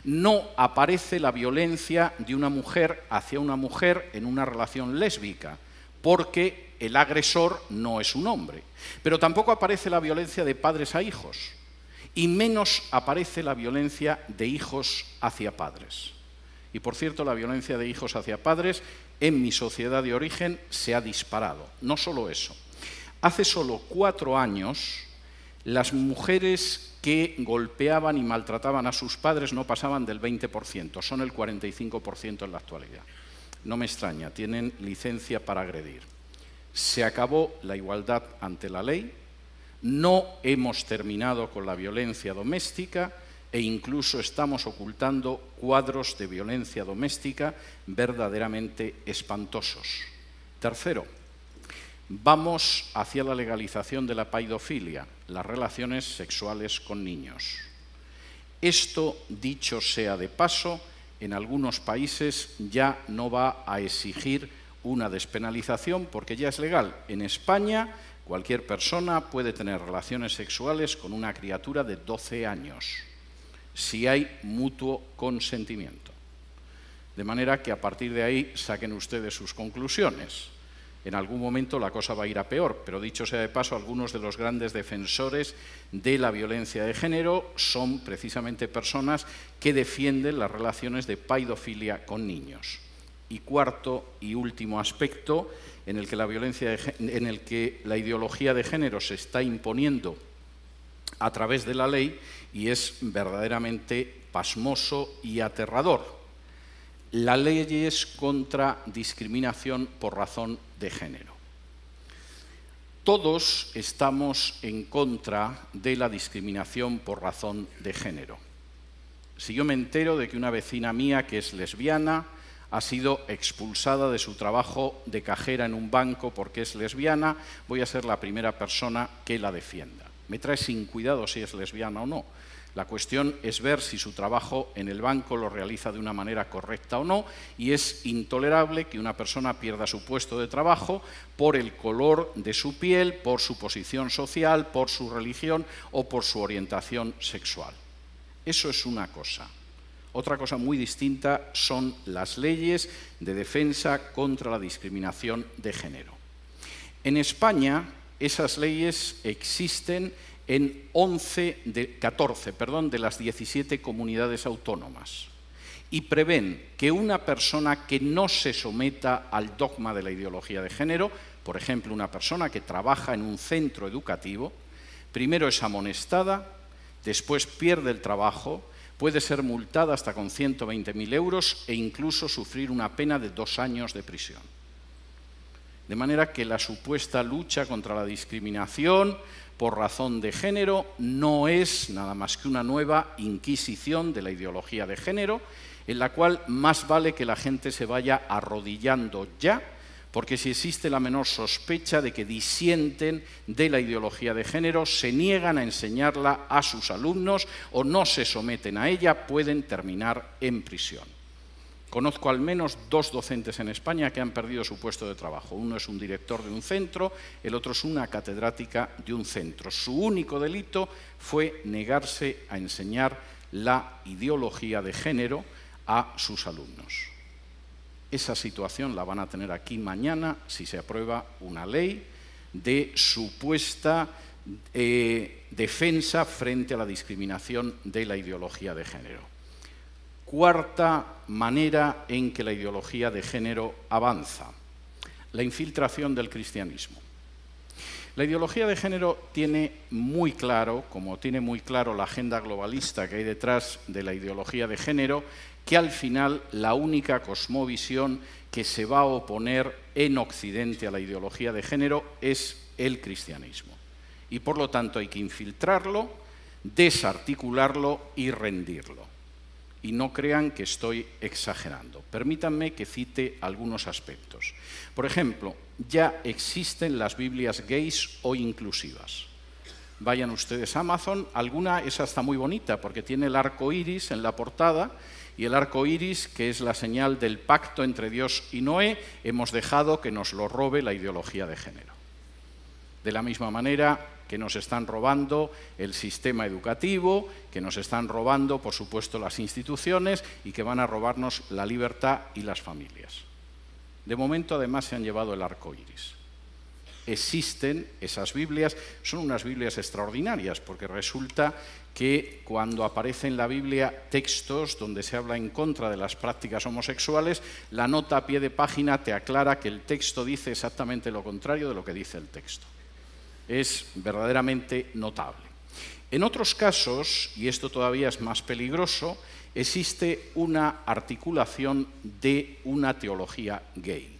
Speaker 2: No aparece la violencia de una mujer hacia una mujer en una relación lésbica, porque el agresor no es un hombre. Pero tampoco aparece la violencia de padres a hijos, y menos aparece la violencia de hijos hacia padres. Y por cierto, la violencia de hijos hacia padres en mi sociedad de origen se ha disparado. No solo eso. Hace solo 4 años, las mujeres que golpeaban y maltrataban a sus padres no pasaban del 20%, son el 45% en la actualidad. No me extraña, tienen licencia para agredir. Se acabó la igualdad ante la ley, No hemos terminado con la violencia doméstica e incluso estamos ocultando cuadros de violencia doméstica verdaderamente espantosos. Tercero, vamos hacia la legalización de la paidofilia, las relaciones sexuales con niños. Esto, dicho sea de paso, en algunos países ya no va a exigir una despenalización porque ya es legal. En España, cualquier persona puede tener relaciones sexuales con una criatura de 12 años, si hay mutuo consentimiento. De manera que a partir de ahí saquen ustedes sus conclusiones. En algún momento la cosa va a ir a peor, pero dicho sea de paso, algunos de los grandes defensores de la violencia de género son precisamente personas que defienden las relaciones de paidofilia con niños. Y cuarto y último aspecto en el que la ideología de género se está imponiendo a través de la ley y es verdaderamente pasmoso y aterrador. La ley es contra discriminación por razón de género. Todos estamos en contra de la discriminación por razón de género. Si yo me entero de que una vecina mía que es lesbiana ha sido expulsada de su trabajo de cajera en un banco porque es lesbiana, voy a ser la primera persona que la defienda. Me trae sin cuidado si es lesbiana o no. La cuestión es ver si su trabajo en el banco lo realiza de una manera correcta o no, y es intolerable que una persona pierda su puesto de trabajo por el color de su piel, por su posición social, por su religión o por su orientación sexual. Eso es una cosa. Otra cosa muy distinta son las leyes de defensa contra la discriminación de género. En España, esas leyes existen en 14 de las 17 comunidades autónomas y prevén que una persona que no se someta al dogma de la ideología de género, por ejemplo, una persona que trabaja en un centro educativo, primero es amonestada, después pierde el trabajo, puede ser multada hasta con 120.000 euros e incluso sufrir una pena de 2 años de prisión. De manera que la supuesta lucha contra la discriminación por razón de género no es nada más que una nueva inquisición de la ideología de género, en la cual más vale que la gente se vaya arrodillando ya, porque si existe la menor sospecha de que disienten de la ideología de género, se niegan a enseñarla a sus alumnos o no se someten a ella, pueden terminar en prisión. Conozco al menos 2 docentes en España que han perdido su puesto de trabajo. Uno es un director de un centro, el otro es una catedrática de un centro. Su único delito fue negarse a enseñar la ideología de género a sus alumnos. Esa situación la van a tener aquí mañana si se aprueba una ley de supuesta defensa frente a la discriminación de la ideología de género. Cuarta manera en que la ideología de género avanza, la infiltración del cristianismo. La ideología de género tiene muy claro, como tiene muy claro la agenda globalista que hay detrás de la ideología de género, que al final la única cosmovisión que se va a oponer en Occidente a la ideología de género es el cristianismo. Y por lo tanto hay que infiltrarlo, desarticularlo y rendirlo. Y no crean que estoy exagerando. Permítanme que cite algunos aspectos. Por ejemplo, ya existen las Biblias gays o inclusivas. Vayan ustedes a Amazon, alguna es hasta muy bonita porque tiene el arco iris en la portada y el arco iris, que es la señal del pacto entre Dios y Noé, hemos dejado que nos lo robe la ideología de género. De la misma manera que nos están robando el sistema educativo, que nos están robando, por supuesto, las instituciones y que van a robarnos la libertad y las familias. De momento, además, se han llevado el arco iris. Existen esas Biblias, son unas Biblias extraordinarias, porque resulta que cuando aparece en la Biblia textos donde se habla en contra de las prácticas homosexuales, la nota a pie de página te aclara que el texto dice exactamente lo contrario de lo que dice el texto. Es verdaderamente notable. En otros casos, y esto todavía es más peligroso, existe una articulación de una teología gay.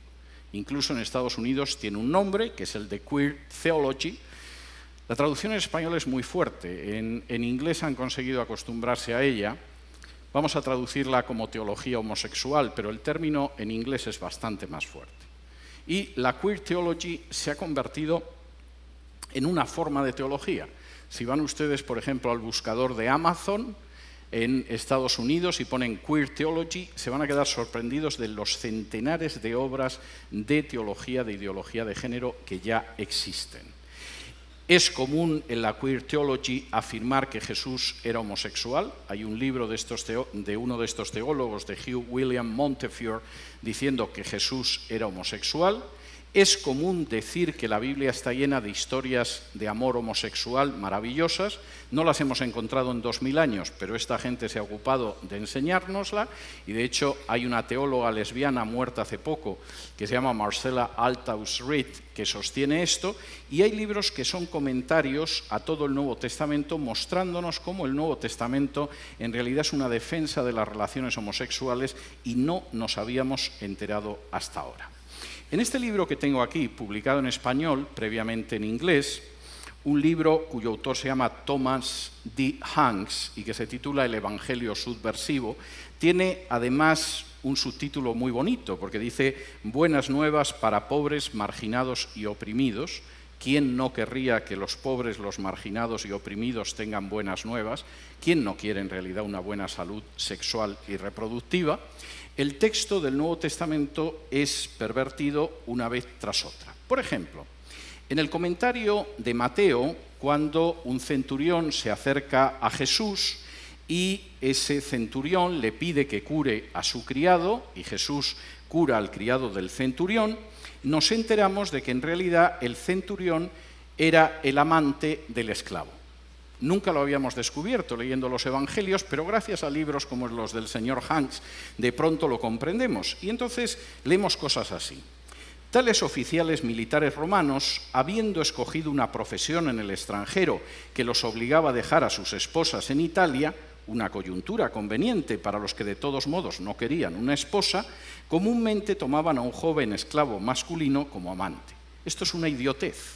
Speaker 2: Incluso en Estados Unidos tiene un nombre, que es el de Queer Theology, La traducción en español es muy fuerte, en inglés han conseguido acostumbrarse a ella. Vamos a traducirla como teología homosexual, pero el término en inglés es bastante más fuerte. Y la queer theology se ha convertido en una forma de teología. Si van ustedes, por ejemplo, al buscador de Amazon en Estados Unidos y ponen queer theology, se van a quedar sorprendidos de los centenares de obras de teología, de ideología de género que ya existen. Es común en la queer theology afirmar que Jesús era homosexual. Hay un libro de uno de estos teólogos, de Hugh William Montefiore, diciendo que Jesús era homosexual. Es común decir que la Biblia está llena de historias de amor homosexual maravillosas. No las hemos encontrado en 2000 años, pero esta gente se ha ocupado de enseñárnosla. Y de hecho hay una teóloga lesbiana muerta hace poco que se llama Marcella Althaus Reed, que sostiene esto. Y hay libros que son comentarios a todo el Nuevo Testamento, mostrándonos cómo el Nuevo Testamento en realidad es una defensa de las relaciones homosexuales y no nos habíamos enterado hasta ahora. En este libro que tengo aquí, publicado en español, previamente en inglés, un libro cuyo autor se llama Thomas D. Hanks y que se titula El Evangelio Subversivo, tiene además un subtítulo muy bonito, porque dice Buenas nuevas para pobres, marginados y oprimidos. ¿Quién no querría que los pobres, los marginados y oprimidos tengan buenas nuevas? ¿Quién no quiere en realidad una buena salud sexual y reproductiva? El texto del Nuevo Testamento es pervertido una vez tras otra. Por ejemplo, en el comentario de Mateo, cuando un centurión se acerca a Jesús y ese centurión le pide que cure a su criado, y Jesús cura al criado del centurión, nos enteramos de que en realidad el centurión era el amante del esclavo. Nunca lo habíamos descubierto leyendo los evangelios, pero gracias a libros como los del señor Hanks, de pronto lo comprendemos. Y entonces leemos cosas así. Tales oficiales militares romanos, habiendo escogido una profesión en el extranjero que los obligaba a dejar a sus esposas en Italia, una coyuntura conveniente para los que de todos modos no querían una esposa, comúnmente tomaban a un joven esclavo masculino como amante. Esto es una idiotez.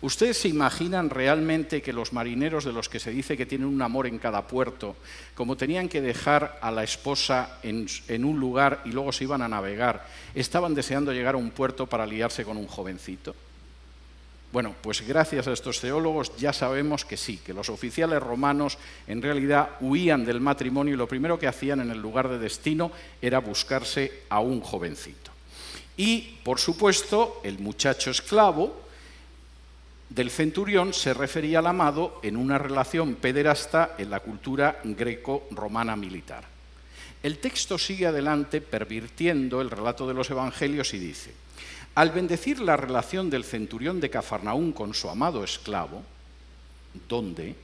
Speaker 2: ¿Ustedes se imaginan realmente que los marineros de los que se dice que tienen un amor en cada puerto, como tenían que dejar a la esposa en un lugar y luego se iban a navegar, estaban deseando llegar a un puerto para liarse con un jovencito? Bueno, pues gracias a estos teólogos ya sabemos que sí, que los oficiales romanos en realidad huían del matrimonio y lo primero que hacían en el lugar de destino era buscarse a un jovencito. Y, por supuesto, el muchacho esclavo del centurión se refería al amado en una relación pederasta en la cultura greco-romana militar. El texto sigue adelante pervirtiendo el relato de los evangelios y dice: al bendecir la relación del centurión de Cafarnaún con su amado esclavo, donde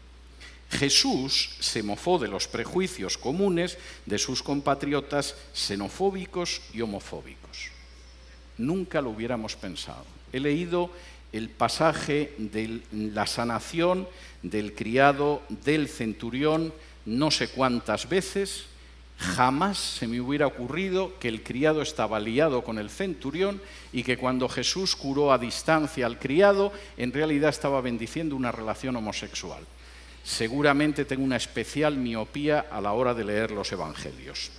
Speaker 2: Jesús se mofó de los prejuicios comunes de sus compatriotas xenofóbicos y homofóbicos. Nunca lo hubiéramos pensado. He leído el pasaje de la sanación del criado del centurión no sé cuántas veces. Jamás se me hubiera ocurrido que el criado estaba liado con el centurión y que cuando Jesús curó a distancia al criado, en realidad estaba bendiciendo una relación homosexual. Seguramente tengo una especial miopía a la hora de leer los evangelios.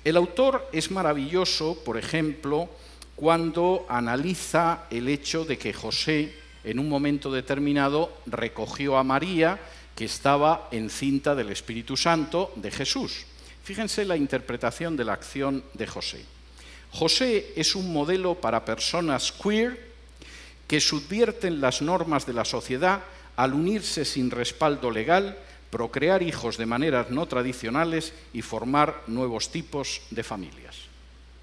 Speaker 2: El autor es maravilloso, por ejemplo, cuando analiza el hecho de que José, en un momento determinado, recogió a María, que estaba encinta del Espíritu Santo de Jesús. Fíjense la interpretación de la acción de José. José es un modelo para personas queer que subvierten las normas de la sociedad al unirse sin respaldo legal, procrear hijos de maneras no tradicionales y formar nuevos tipos de familias.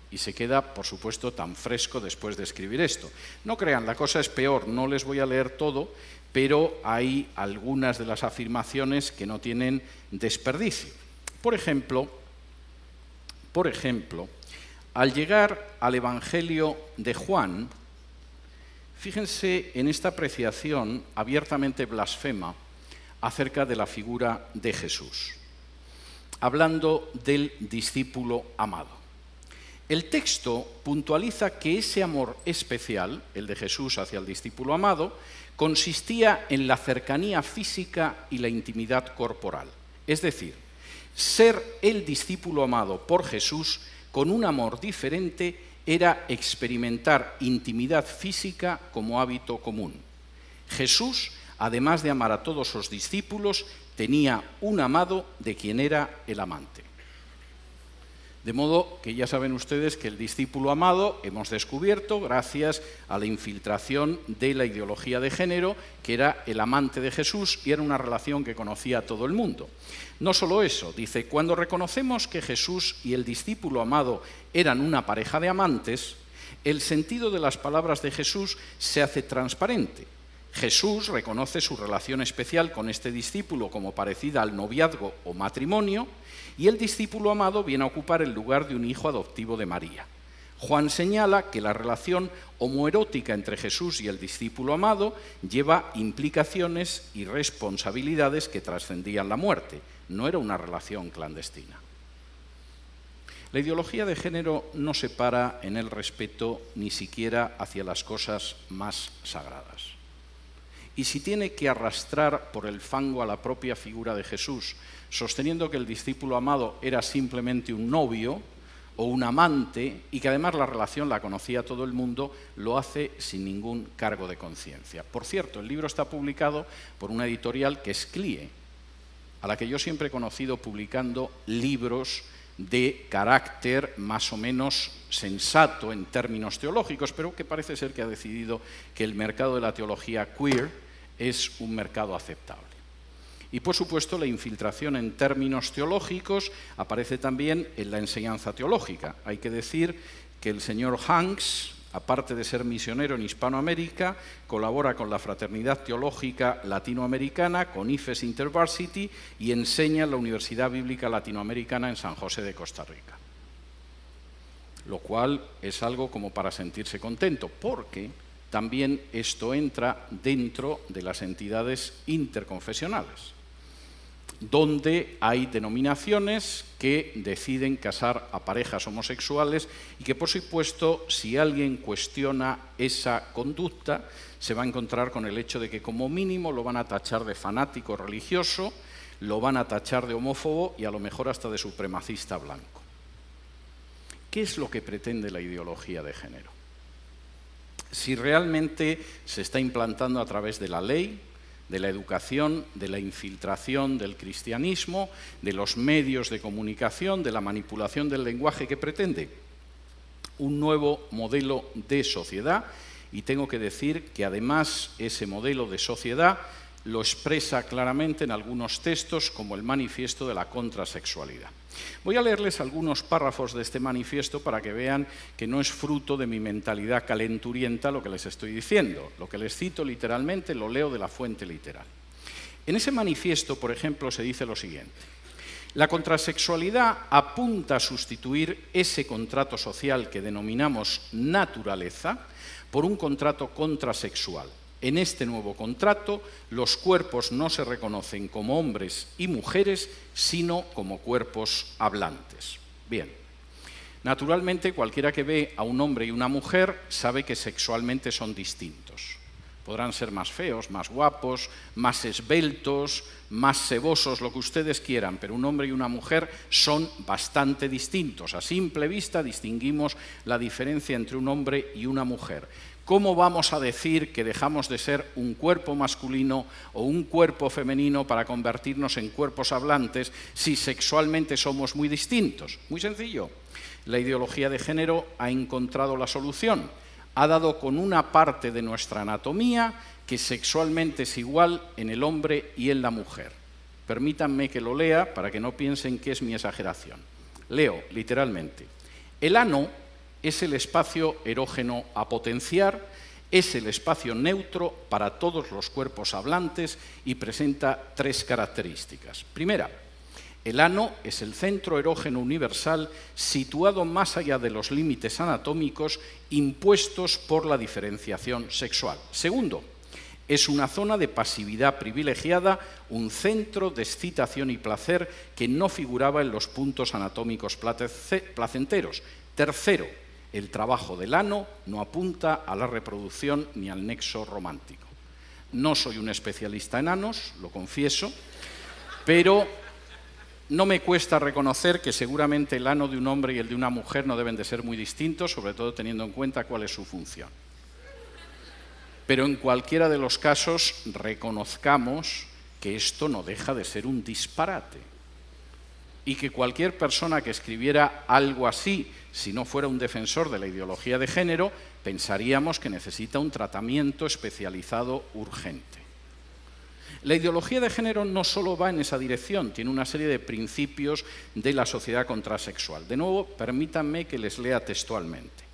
Speaker 2: Y se queda, por supuesto, tan fresco después de escribir esto. No crean, la cosa es peor, no les voy a leer todo, pero hay algunas de las afirmaciones que no tienen desperdicio. Por ejemplo, al llegar al Evangelio de Juan, fíjense en esta apreciación abiertamente blasfema acerca de la figura de Jesús, hablando del discípulo amado. El texto puntualiza que ese amor especial, el de Jesús hacia el discípulo amado, consistía en la cercanía física y la intimidad corporal. Es decir, ser el discípulo amado por Jesús con un amor diferente era experimentar intimidad física como hábito común. Jesús, además de amar a todos sus discípulos, tenía un amado de quien era el amante. De modo que ya saben ustedes que el discípulo amado hemos descubierto, gracias a la infiltración de la ideología de género, que era el amante de Jesús y era una relación que conocía todo el mundo. No solo eso, dice, cuando reconocemos que Jesús y el discípulo amado eran una pareja de amantes, el sentido de las palabras de Jesús se hace transparente. Jesús reconoce su relación especial con este discípulo como parecida al noviazgo o matrimonio, y el discípulo amado viene a ocupar el lugar de un hijo adoptivo de María. Juan señala que la relación homoerótica entre Jesús y el discípulo amado lleva implicaciones y responsabilidades que trascendían la muerte. No era una relación clandestina. La ideología de género no se para en el respeto ni siquiera hacia las cosas más sagradas. Y si tiene que arrastrar por el fango a la propia figura de Jesús, sosteniendo que el discípulo amado era simplemente un novio o un amante y que además la relación la conocía todo el mundo, lo hace sin ningún cargo de conciencia. Por cierto, el libro está publicado por una editorial que es CLIE, a la que yo siempre he conocido publicando libros de carácter más o menos sensato en términos teológicos, pero que parece ser que ha decidido que el mercado de la teología queer es un mercado aceptable. Y por supuesto la infiltración en términos teológicos aparece también en la enseñanza teológica. Hay que decir que el señor Hanks, aparte de ser misionero en Hispanoamérica, colabora con la Fraternidad Teológica Latinoamericana, con IFES InterVarsity, y enseña en la Universidad Bíblica Latinoamericana en San José de Costa Rica. Lo cual es algo como para sentirse contento, porque también esto entra dentro de las entidades interconfesionales, donde hay denominaciones que deciden casar a parejas homosexuales y que, por supuesto, si alguien cuestiona esa conducta, se va a encontrar con el hecho de que como mínimo lo van a tachar de fanático religioso, lo van a tachar de homófobo y a lo mejor hasta de supremacista blanco. ¿Qué es lo que pretende la ideología de género? Si realmente se está implantando a través de la ley, de la educación, de la infiltración del cristianismo, de los medios de comunicación, de la manipulación del lenguaje que pretende un nuevo modelo de sociedad, y tengo que decir que además ese modelo de sociedad lo expresa claramente en algunos textos como el manifiesto de la contrasexualidad. Voy a leerles algunos párrafos de este manifiesto para que vean que no es fruto de mi mentalidad calenturienta lo que les estoy diciendo. Lo que les cito literalmente lo leo de la fuente literal. En ese manifiesto, por ejemplo, se dice lo siguiente: la contrasexualidad apunta a sustituir ese contrato social que denominamos naturaleza por un contrato contrasexual. En este nuevo contrato, los cuerpos no se reconocen como hombres y mujeres, sino como cuerpos hablantes. Bien, naturalmente cualquiera que ve a un hombre y una mujer sabe que sexualmente son distintos. Podrán ser más feos, más guapos, más esbeltos, más sebosos, lo que ustedes quieran, pero un hombre y una mujer son bastante distintos. A simple vista distinguimos la diferencia entre un hombre y una mujer. ¿Cómo vamos a decir que dejamos de ser un cuerpo masculino o un cuerpo femenino para convertirnos en cuerpos hablantes si sexualmente somos muy distintos? Muy sencillo. La ideología de género ha encontrado la solución. Ha dado con una parte de nuestra anatomía que sexualmente es igual en el hombre y en la mujer. Permítanme que lo lea para que no piensen que es mi exageración. Leo literalmente. El ano es el espacio erógeno a potenciar, es el espacio neutro para todos los cuerpos hablantes y presenta tres características. Primera, el ano es el centro erógeno universal situado más allá de los límites anatómicos impuestos por la diferenciación sexual. Segundo, es una zona de pasividad privilegiada, un centro de excitación y placer que no figuraba en los puntos anatómicos placenteros. Tercero, el trabajo del ano no apunta a la reproducción ni al nexo romántico. No soy un especialista en anos, lo confieso, pero no me cuesta reconocer que seguramente el ano de un hombre y el de una mujer no deben de ser muy distintos, sobre todo teniendo en cuenta cuál es su función. Pero en cualquiera de los casos reconozcamos que esto no deja de ser un disparate y que cualquier persona que escribiera algo así, si no fuera un defensor de la ideología de género, pensaríamos que necesita un tratamiento especializado urgente. La ideología de género no solo va en esa dirección, tiene una serie de principios de la sociedad contrasexual. De nuevo, permítanme que les lea textualmente.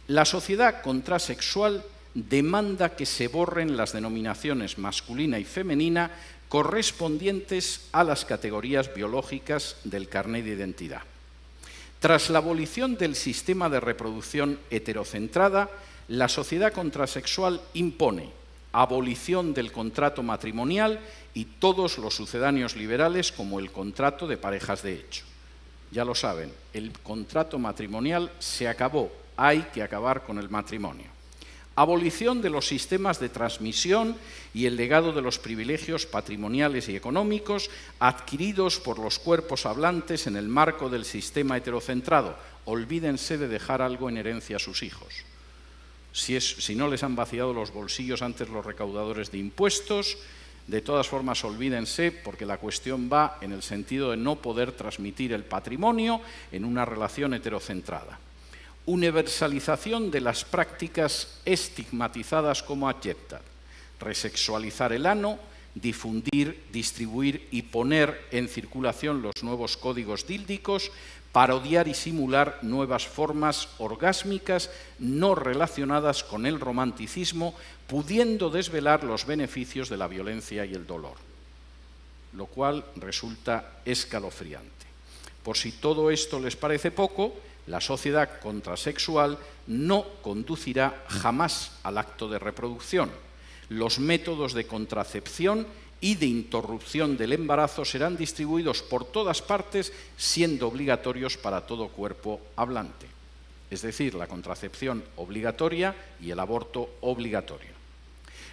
Speaker 2: La sociedad contrasexual demanda que se borren las denominaciones masculina y femenina correspondientes a las categorías biológicas del carné de identidad. Tras la abolición del sistema de reproducción heterocentrada, la sociedad contrasexual impone abolición del contrato matrimonial y todos los sucedáneos liberales como el contrato de parejas de hecho. Ya lo saben, el contrato matrimonial se acabó, hay que acabar con el matrimonio. Abolición de los sistemas de transmisión y el legado de los privilegios patrimoniales y económicos adquiridos por los cuerpos hablantes en el marco del sistema heterocentrado. Olvídense de dejar algo en herencia a sus hijos. Si no les han vaciado los bolsillos antes los recaudadores de impuestos, de todas formas olvídense, porque la cuestión va en el sentido de no poder transmitir el patrimonio en una relación heterocentrada. Universalización de las prácticas estigmatizadas como abyectas, resexualizar el ano, difundir, distribuir y poner en circulación los nuevos códigos díldicos, parodiar y simular nuevas formas orgásmicas no relacionadas con el romanticismo, pudiendo desvelar los beneficios de la violencia y el dolor, lo cual resulta escalofriante. Por si todo esto les parece poco, la sociedad contrasexual no conducirá jamás al acto de reproducción. Los métodos de contracepción y de interrupción del embarazo serán distribuidos por todas partes, siendo obligatorios para todo cuerpo hablante. Es decir, la contracepción obligatoria y el aborto obligatorio.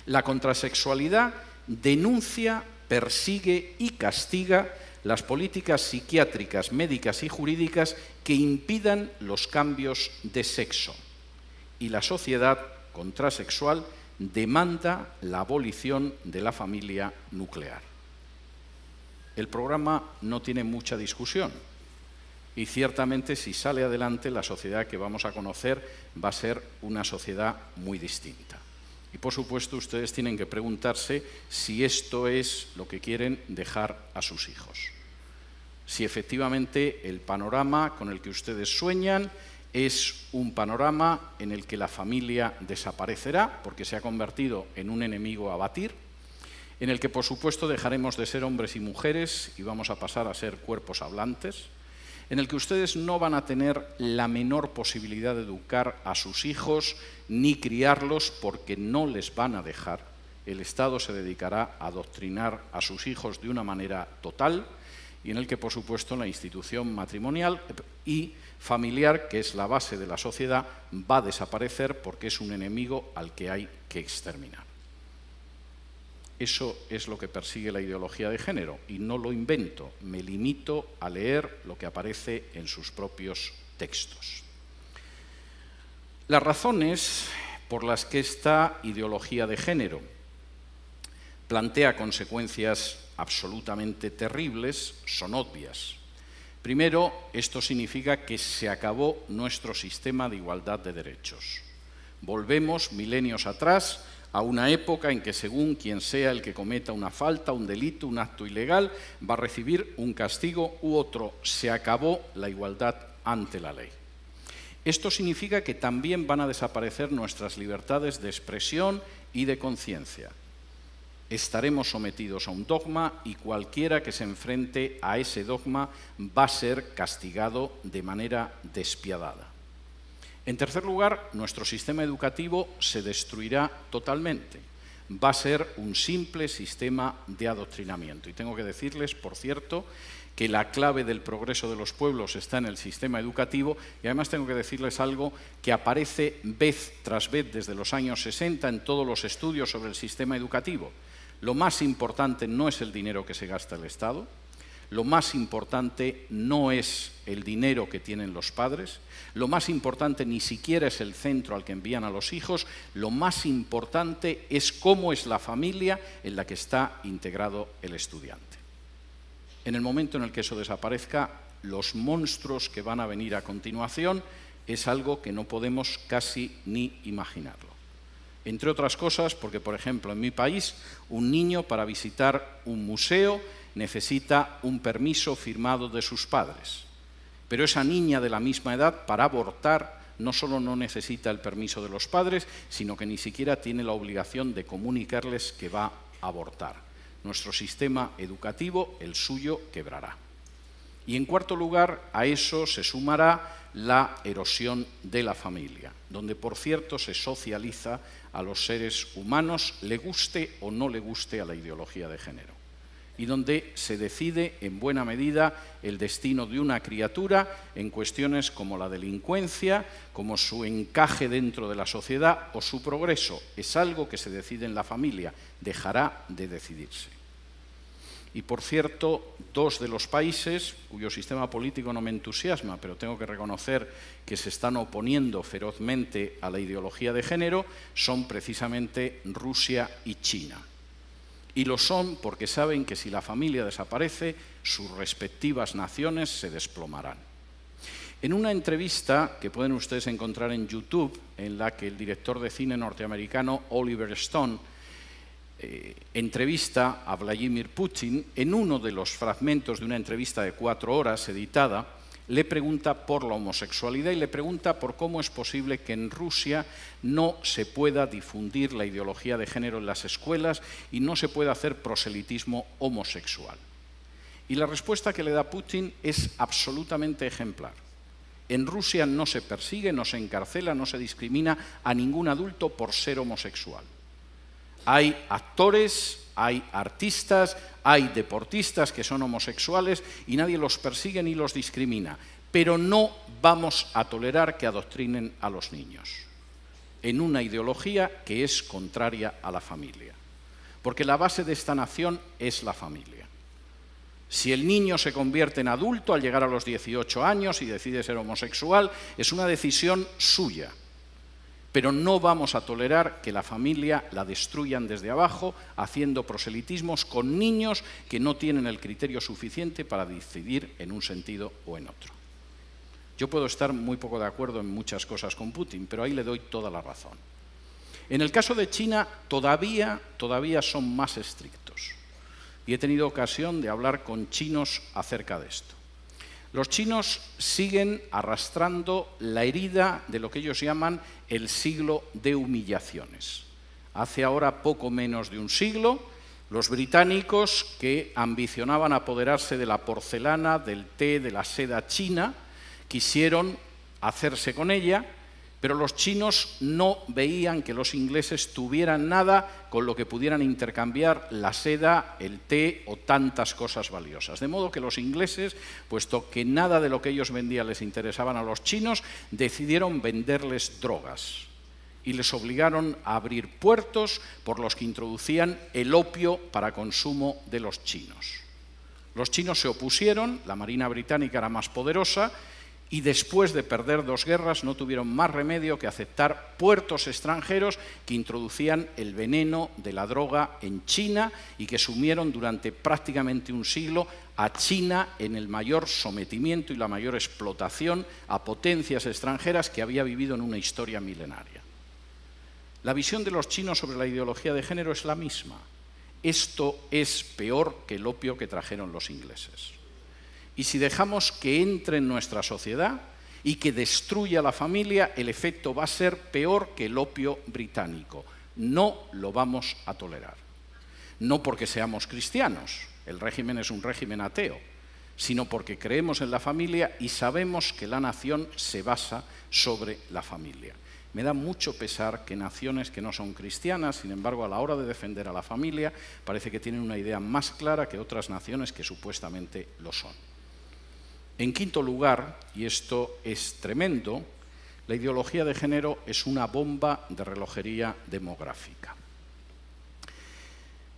Speaker 2: La contrasexualidad denuncia, persigue y castiga las políticas psiquiátricas, médicas y jurídicas que impidan los cambios de sexo. Y la sociedad contrasexual demanda la abolición de la familia nuclear. El programa no tiene mucha discusión y ciertamente si sale adelante la sociedad que vamos a conocer va a ser una sociedad muy distinta. Y por supuesto ustedes tienen que preguntarse si esto es lo que quieren dejar a sus hijos. Si efectivamente el panorama con el que ustedes sueñan es un panorama en el que la familia desaparecerá porque se ha convertido en un enemigo a batir, en el que por supuesto dejaremos de ser hombres y mujeres y vamos a pasar a ser cuerpos hablantes, en el que ustedes no van a tener la menor posibilidad de educar a sus hijos ni criarlos porque no les van a dejar. El Estado se dedicará a adoctrinar a sus hijos de una manera total y en el que, por supuesto, la institución matrimonial y familiar, que es la base de la sociedad, va a desaparecer porque es un enemigo al que hay que exterminar. Eso es lo que persigue la ideología de género y no lo invento, me limito a leer lo que aparece en sus propios textos. Las razones por las que esta ideología de género plantea consecuencias absolutamente terribles son obvias. Primero, esto significa que se acabó nuestro sistema de igualdad de derechos. Volvemos milenios atrás a una época en que según quien sea el que cometa una falta, un delito, un acto ilegal, va a recibir un castigo u otro. Se acabó la igualdad ante la ley. Esto significa que también van a desaparecer nuestras libertades de expresión y de conciencia. Estaremos sometidos a un dogma y cualquiera que se enfrente a ese dogma va a ser castigado de manera despiadada. En tercer lugar, nuestro sistema educativo se destruirá totalmente. va a ser un simple sistema de adoctrinamiento. Y tengo que decirles, por cierto, que la clave del progreso de los pueblos está en el sistema educativo, y además tengo que decirles algo que aparece vez tras vez desde los años 60 en todos los estudios sobre el sistema educativo. Lo más importante no es el dinero que se gasta el Estado, lo más importante no es el dinero que tienen los padres, lo más importante ni siquiera es el centro al que envían a los hijos, lo más importante es cómo es la familia en la que está integrado el estudiante. En el momento en el que eso desaparezca, los monstruos que van a venir a continuación es algo que no podemos casi ni imaginarlo. Entre otras cosas, porque, por ejemplo, en mi país, un niño para visitar un museo necesita un permiso firmado de sus padres. Pero esa niña de la misma edad, para abortar, no solo no necesita el permiso de los padres, sino que ni siquiera tiene la obligación de comunicarles que va a abortar. Nuestro sistema educativo, el suyo, quebrará. Y en cuarto lugar, a eso se sumará la erosión de la familia, donde, por cierto, se socializa a los seres humanos, le guste o no le guste a la ideología de género, y donde se decide en buena medida el destino de una criatura en cuestiones como la delincuencia, como su encaje dentro de la sociedad o su progreso. Es algo que se decide en la familia, dejará de decidirse. Y, por cierto, dos de los países cuyo sistema político no me entusiasma, pero tengo que reconocer que se están oponiendo ferozmente a la ideología de género, son precisamente Rusia y China. Y lo son porque saben que si la familia desaparece, sus respectivas naciones se desplomarán. En una entrevista que pueden ustedes encontrar en YouTube, en la que el director de cine norteamericano Oliver Stone entrevista a Vladimir Putin, en uno de los fragmentos de una entrevista de 4 horas editada, le pregunta por la homosexualidad y le pregunta por cómo es posible que en Rusia no se pueda difundir la ideología de género en las escuelas y no se pueda hacer proselitismo homosexual. Y la respuesta que le da Putin es absolutamente ejemplar. En Rusia no se persigue, no se encarcela, no se discrimina a ningún adulto por ser homosexual. Hay actores, hay artistas, hay deportistas que son homosexuales y nadie los persigue ni los discrimina. Pero no vamos a tolerar que adoctrinen a los niños en una ideología que es contraria a la familia. Porque la base de esta nación es la familia. Si el niño se convierte en adulto al llegar a los 18 años y decide ser homosexual, es una decisión suya. Pero no vamos a tolerar que la familia la destruyan desde abajo, haciendo proselitismos con niños que no tienen el criterio suficiente para decidir en un sentido o en otro. Yo puedo estar muy poco de acuerdo en muchas cosas con Putin, pero ahí le doy toda la razón. En el caso de China, todavía son más estrictos. Y he tenido ocasión de hablar con chinos acerca de esto. Los chinos siguen arrastrando la herida de lo que ellos llaman el siglo de humillaciones. Hace ahora poco menos de un siglo, los británicos, que ambicionaban apoderarse de la porcelana, del té, de la seda china, quisieron hacerse con ella, pero los chinos no veían que los ingleses tuvieran nada con lo que pudieran intercambiar la seda, el té o tantas cosas valiosas. De modo que los ingleses, puesto que nada de lo que ellos vendían les interesaban a los chinos, decidieron venderles drogas y les obligaron a abrir puertos por los que introducían el opio para consumo de los chinos. Los chinos se opusieron, la Marina británica era más poderosa, y después de perder 2 guerras no tuvieron más remedio que aceptar puertos extranjeros que introducían el veneno de la droga en China y que sumieron durante prácticamente un siglo a China en el mayor sometimiento y la mayor explotación a potencias extranjeras que había vivido en una historia milenaria. La visión de los chinos sobre la ideología de género es la misma. Esto es peor que el opio que trajeron los ingleses. Y si dejamos que entre en nuestra sociedad y que destruya la familia, el efecto va a ser peor que el opio británico. No lo vamos a tolerar. No porque seamos cristianos, el régimen es un régimen ateo, sino porque creemos en la familia y sabemos que la nación se basa sobre la familia. Me da mucho pesar que naciones que no son cristianas, sin embargo, a la hora de defender a la familia, parece que tienen una idea más clara que otras naciones que supuestamente lo son. En quinto lugar, y esto es tremendo, la ideología de género es una bomba de relojería demográfica.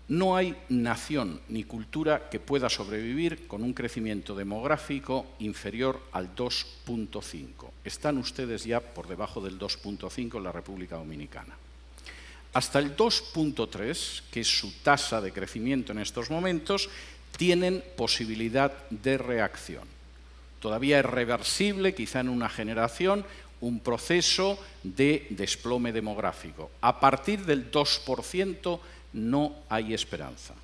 Speaker 2: No hay nación ni cultura que pueda sobrevivir con un crecimiento demográfico inferior al 2,5. Están ustedes ya por debajo del 2,5 en la República Dominicana. Hasta el 2,3, que es su tasa de crecimiento en estos momentos, tienen posibilidad de reacción. Todavía es reversible, quizá en una generación, un proceso de desplome demográfico. A partir del 2%, no hay esperanza.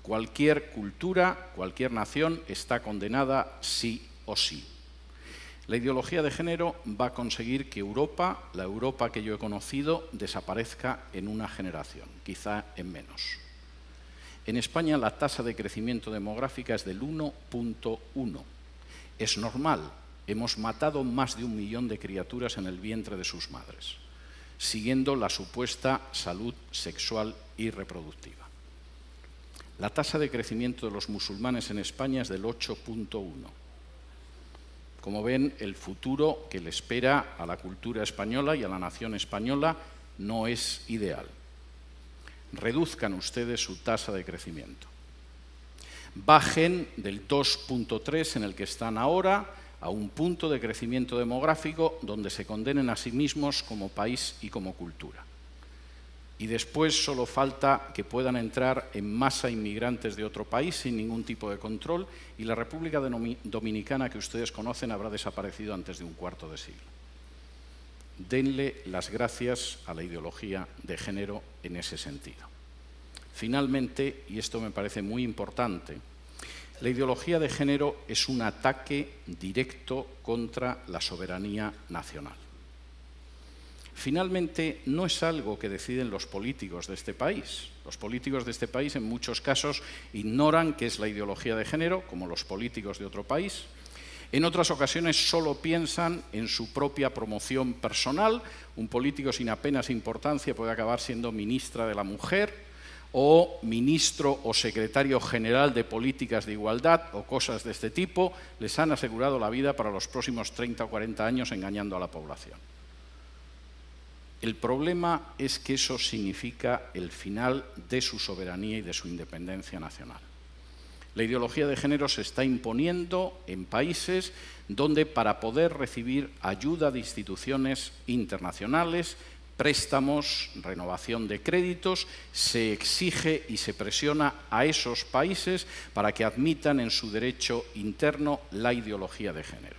Speaker 2: Cualquier cultura, cualquier nación está condenada sí o sí. La ideología de género va a conseguir que Europa, la Europa que yo he conocido, desaparezca en una generación, quizá en menos. En España la tasa de crecimiento demográfica es del 1,1. Es normal, hemos matado más de 1 millón de criaturas en el vientre de sus madres, siguiendo la supuesta salud sexual y reproductiva. La tasa de crecimiento de los musulmanes en España es del 8,1. Como ven, el futuro que le espera a la cultura española y a la nación española no es ideal. Reduzcan ustedes su tasa de crecimiento. Bajen del 2,3 en el que están ahora a un punto de crecimiento demográfico donde se condenen a sí mismos como país y como cultura. Y después solo falta que puedan entrar en masa inmigrantes de otro país sin ningún tipo de control y la República Dominicana que ustedes conocen habrá desaparecido antes de un cuarto de siglo. Denle las gracias a la ideología de género en ese sentido. Finalmente, y esto me parece muy importante, la ideología de género es un ataque directo contra la soberanía nacional. Finalmente, no es algo que deciden los políticos de este país. Los políticos de este país, en muchos casos, ignoran qué es la ideología de género, como los políticos de otro país. En otras ocasiones solo piensan en su propia promoción personal. Un político sin apenas importancia puede acabar siendo ministra de la Mujer, o ministro o secretario general de políticas de igualdad o cosas de este tipo, les han asegurado la vida para los próximos 30 o 40 años engañando a la población. El problema es que eso significa el final de su soberanía y de su independencia nacional. La ideología de género se está imponiendo en países donde para poder recibir ayuda de instituciones internacionales, préstamos, renovación de créditos, se exige y se presiona a esos países para que admitan en su derecho interno la ideología de género.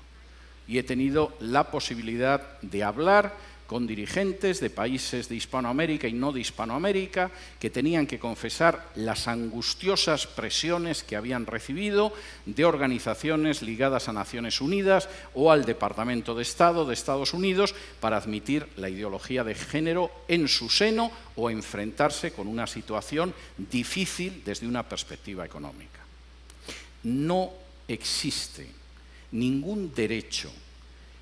Speaker 2: Y he tenido la posibilidad de hablar con dirigentes de países de Hispanoamérica y no de Hispanoamérica que tenían que confesar las angustiosas presiones que habían recibido de organizaciones ligadas a Naciones Unidas o al Departamento de Estado de Estados Unidos para admitir la ideología de género en su seno o enfrentarse con una situación difícil desde una perspectiva económica. No existe ningún derecho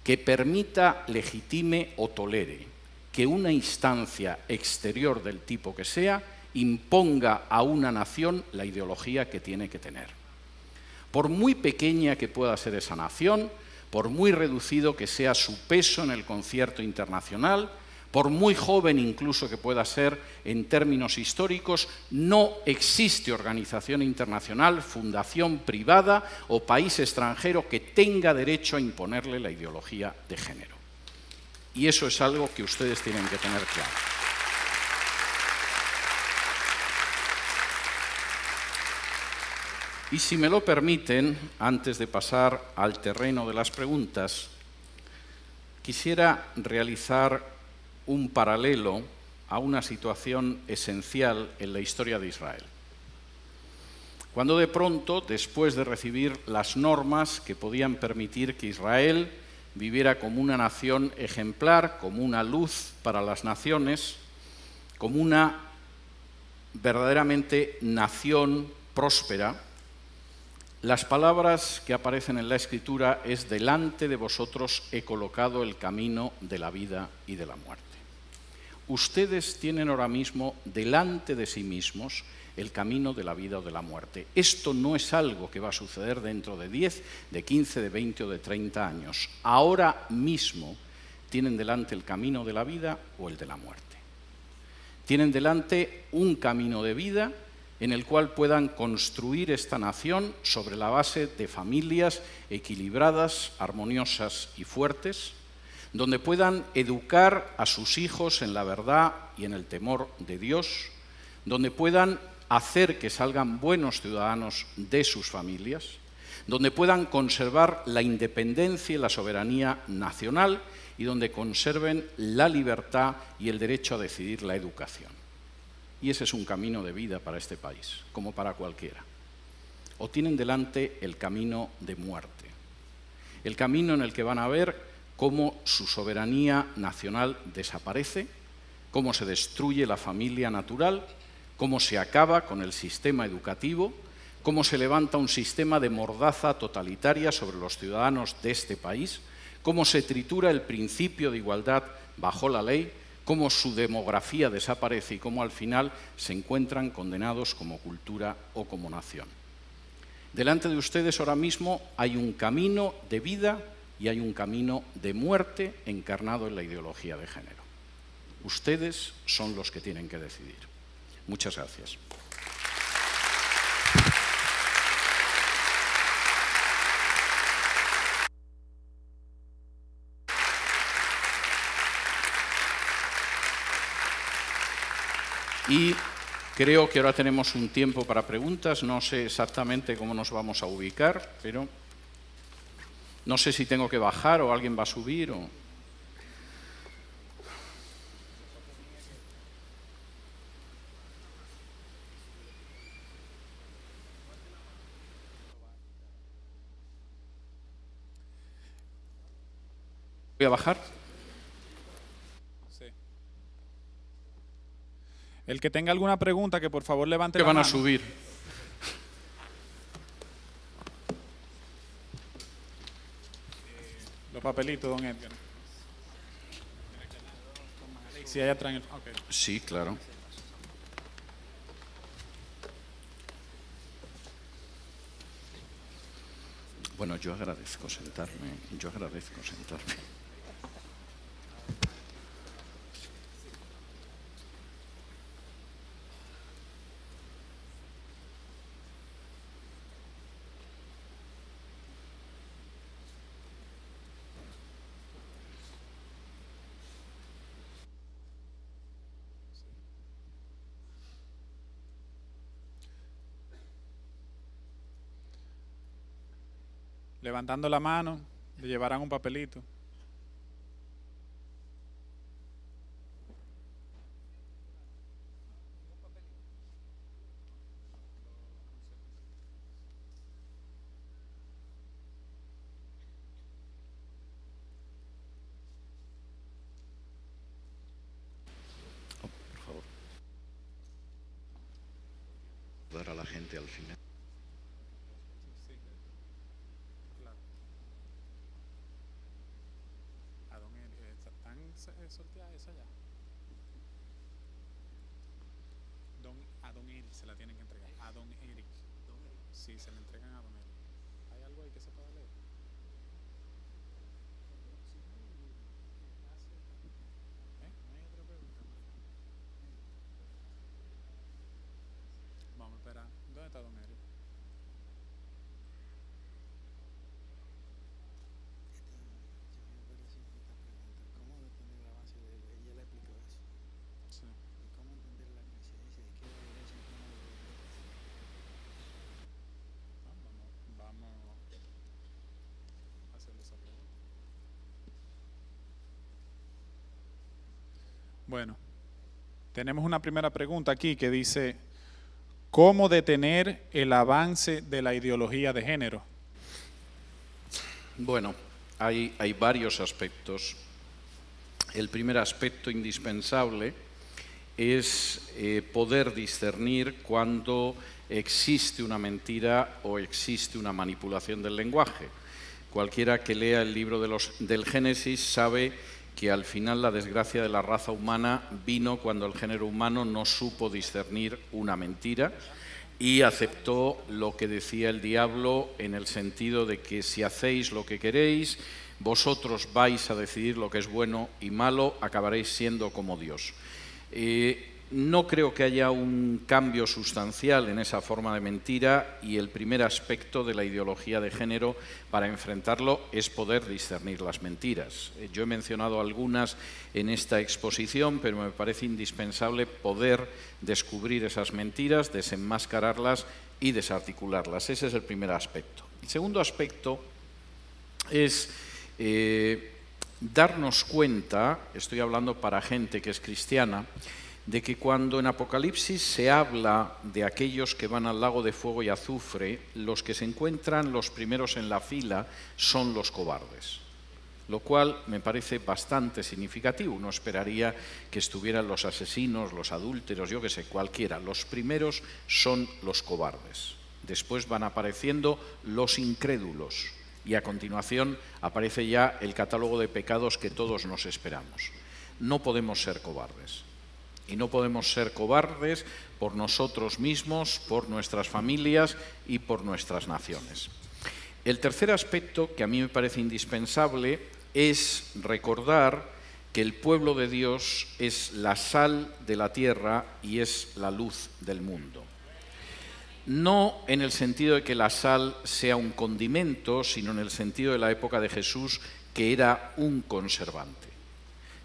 Speaker 2: que permita, legitime o tolere que una instancia exterior del tipo que sea imponga a una nación la ideología que tiene que tener. Por muy pequeña que pueda ser esa nación, por muy reducido que sea su peso en el concierto internacional, por muy joven incluso que pueda ser en términos históricos, no existe organización internacional, fundación privada o país extranjero que tenga derecho a imponerle la ideología de género. Y eso es algo que ustedes tienen que tener claro. Y si me lo permiten, antes de pasar al terreno de las preguntas, quisiera realizar un paralelo a una situación esencial en la historia de Israel. Cuando de pronto, después de recibir las normas que podían permitir que Israel viviera como una nación ejemplar, como una luz para las naciones, como una verdaderamente nación próspera, Las palabras que aparecen en la Escritura es: delante de vosotros he colocado el camino de la vida y de la muerte. Ustedes tienen ahora mismo delante de sí mismos el camino de la vida o de la muerte. Esto no es algo que va a suceder dentro de 10, de 15, de 20 o de 30 años. Ahora mismo tienen delante el camino de la vida o el de la muerte. Tienen delante un camino de vida en el cual puedan construir esta nación sobre la base de familias equilibradas, armoniosas y fuertes, donde puedan educar a sus hijos en la verdad y en el temor de Dios, donde puedan hacer que salgan buenos ciudadanos de sus familias, donde puedan conservar la independencia y la soberanía nacional y donde conserven la libertad y el derecho a decidir la educación. Y ese es un camino de vida para este país, como para cualquiera. O tienen delante el camino de muerte, el camino en el que van a ver cómo su soberanía nacional desaparece, cómo se destruye la familia natural, cómo se acaba con el sistema educativo, cómo se levanta un sistema de mordaza totalitaria sobre los ciudadanos de este país, cómo se tritura el principio de igualdad bajo la ley, cómo su demografía desaparece y cómo al final se encuentran condenados como cultura o como nación. Delante de ustedes ahora mismo hay un camino de vida y hay un camino de muerte encarnado en la ideología de género. Ustedes son los que tienen que decidir. Muchas gracias. Y creo que ahora tenemos un tiempo para preguntas. No sé exactamente cómo nos vamos a ubicar, pero no sé si tengo que bajar o alguien va a subir o... ¿Voy a bajar?
Speaker 1: Sí. El que tenga alguna pregunta, que por favor levante
Speaker 2: Que
Speaker 1: la
Speaker 2: van
Speaker 1: mano.
Speaker 2: a subir.
Speaker 1: Los papelitos, don Edgar. Si hay atrás en el... Okay.
Speaker 2: Sí, claro. Bueno, yo agradezco sentarme.
Speaker 1: Levantando la mano, le llevarán un papelito.
Speaker 2: Por favor. Dar a la gente al final.
Speaker 1: ¿Están sorteadas esa ya? A don Eric se la tienen que entregar. A don Eric. Sí, se la entregan a don Eric. ¿Hay algo ahí que se pueda leer? ¿No hay otra pregunta? Vamos a esperar. ¿Dónde está don Eric? Sí. Vamos a hacerle esa pregunta. Bueno, tenemos una primera pregunta aquí que dice: ¿cómo detener el avance de la ideología de género?
Speaker 2: Bueno, hay varios aspectos. El primer aspecto indispensable es poder discernir cuando existe una mentira o existe una manipulación del lenguaje. Cualquiera que lea el libro del Génesis sabe que al final la desgracia de la raza humana vino cuando el género humano no supo discernir una mentira y aceptó lo que decía el diablo, en el sentido de que si hacéis lo que queréis, vosotros vais a decidir lo que es bueno y malo, acabaréis siendo como Dios. No creo que haya un cambio sustancial en esa forma de mentira, y el primer aspecto de la ideología de género para enfrentarlo es poder discernir las mentiras. Yo he mencionado algunas en esta exposición, pero me parece indispensable poder descubrir esas mentiras, desenmascararlas y desarticularlas. Ese es el primer aspecto. El segundo aspecto es darnos cuenta, estoy hablando para gente que es cristiana, de que cuando en Apocalipsis se habla de aquellos que van al lago de fuego y azufre, los que se encuentran los primeros en la fila son los cobardes, lo cual me parece bastante significativo. Uno esperaría que estuvieran los asesinos, los adúlteros, yo qué sé, cualquiera. Los primeros son los cobardes. Después van apareciendo los incrédulos y a continuación aparece ya el catálogo de pecados que todos nos esperamos. No podemos ser cobardes. Y no podemos ser cobardes por nosotros mismos, por nuestras familias y por nuestras naciones. El tercer aspecto que a mí me parece indispensable es recordar que el pueblo de Dios es la sal de la tierra y es la luz del mundo. No en el sentido de que la sal sea un condimento, sino en el sentido de la época de Jesús, que era un conservante.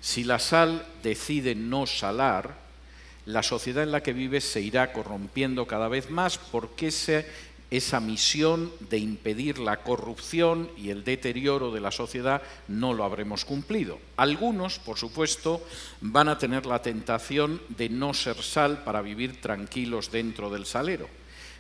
Speaker 2: Si la sal decide no salar, la sociedad en la que vive se irá corrompiendo cada vez más, porque esa misión de impedir la corrupción y el deterioro de la sociedad no lo habremos cumplido. Algunos, por supuesto, van a tener la tentación de no ser sal para vivir tranquilos dentro del salero.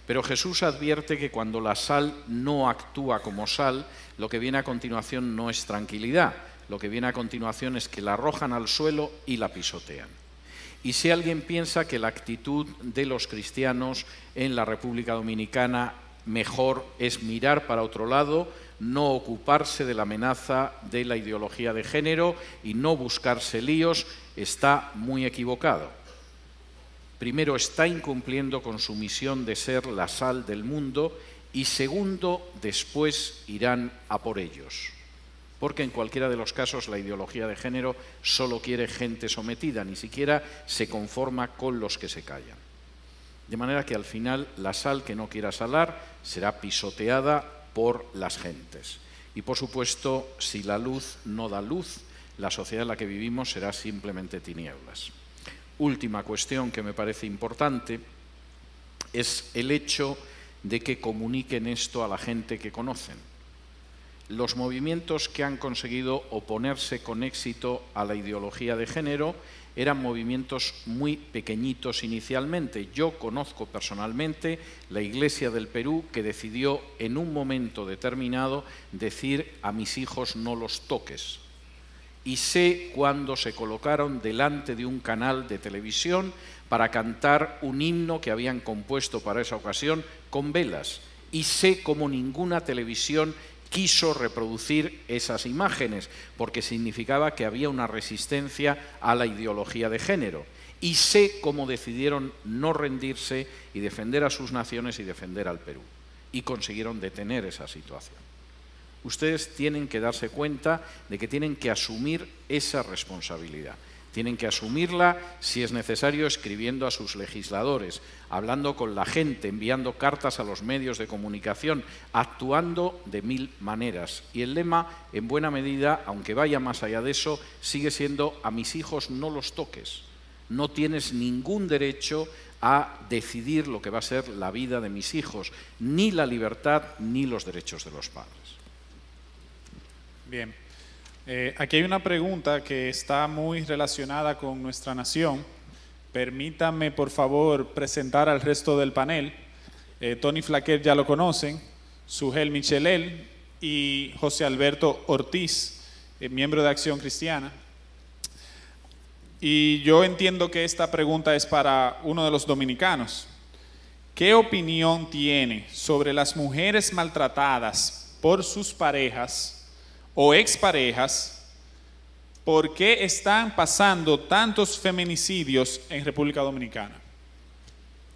Speaker 2: Pero Jesús advierte que cuando la sal no actúa como sal, lo que viene a continuación no es tranquilidad. Lo que viene a continuación es que la arrojan al suelo y la pisotean. Y si alguien piensa que la actitud de los cristianos en la República Dominicana mejor es mirar para otro lado, no ocuparse de la amenaza de la ideología de género y no buscarse líos, está muy equivocado. Primero, está incumpliendo con su misión de ser la sal del mundo, y segundo, después irán a por ellos. Porque en cualquiera de los casos la ideología de género solo quiere gente sometida, ni siquiera se conforma con los que se callan. De manera que al final la sal que no quiera salar será pisoteada por las gentes. Y por supuesto, si la luz no da luz, la sociedad en la que vivimos será simplemente tinieblas. Última cuestión que me parece importante es el hecho de que comuniquen esto a la gente que conocen. Los movimientos que han conseguido oponerse con éxito a la ideología de género eran movimientos muy pequeñitos inicialmente. Yo conozco personalmente la Iglesia del Perú, que decidió en un momento determinado decir: a mis hijos no los toques. Y sé cuándo se colocaron delante de un canal de televisión para cantar un himno que habían compuesto para esa ocasión con velas. Y sé cómo ninguna televisión quiso reproducir esas imágenes, porque significaba que había una resistencia a la ideología de género. Y sé cómo decidieron no rendirse y defender a sus naciones y defender al Perú. Y consiguieron detener esa situación. Ustedes tienen que darse cuenta de que tienen que asumir esa responsabilidad. Tienen que asumirla, si es necesario, escribiendo a sus legisladores, hablando con la gente, enviando cartas a los medios de comunicación, actuando de 1000 maneras. Y el lema, en buena medida, aunque vaya más allá de eso, sigue siendo: a mis hijos no los toques. No tienes ningún derecho a decidir lo que va a ser la vida de mis hijos, ni la libertad ni los derechos de los padres.
Speaker 1: Bien. Aquí hay una pregunta que está muy relacionada con nuestra nación. Permítanme, por favor, presentar al resto del panel. Tony Flaquer ya lo conocen, Sugel Michelel y José Alberto Ortiz, miembro de Acción Cristiana. Y yo entiendo que esta pregunta es para uno de los dominicanos. ¿Qué opinión tiene sobre las mujeres maltratadas por sus parejas o exparejas? ¿Por qué están pasando tantos feminicidios en República Dominicana?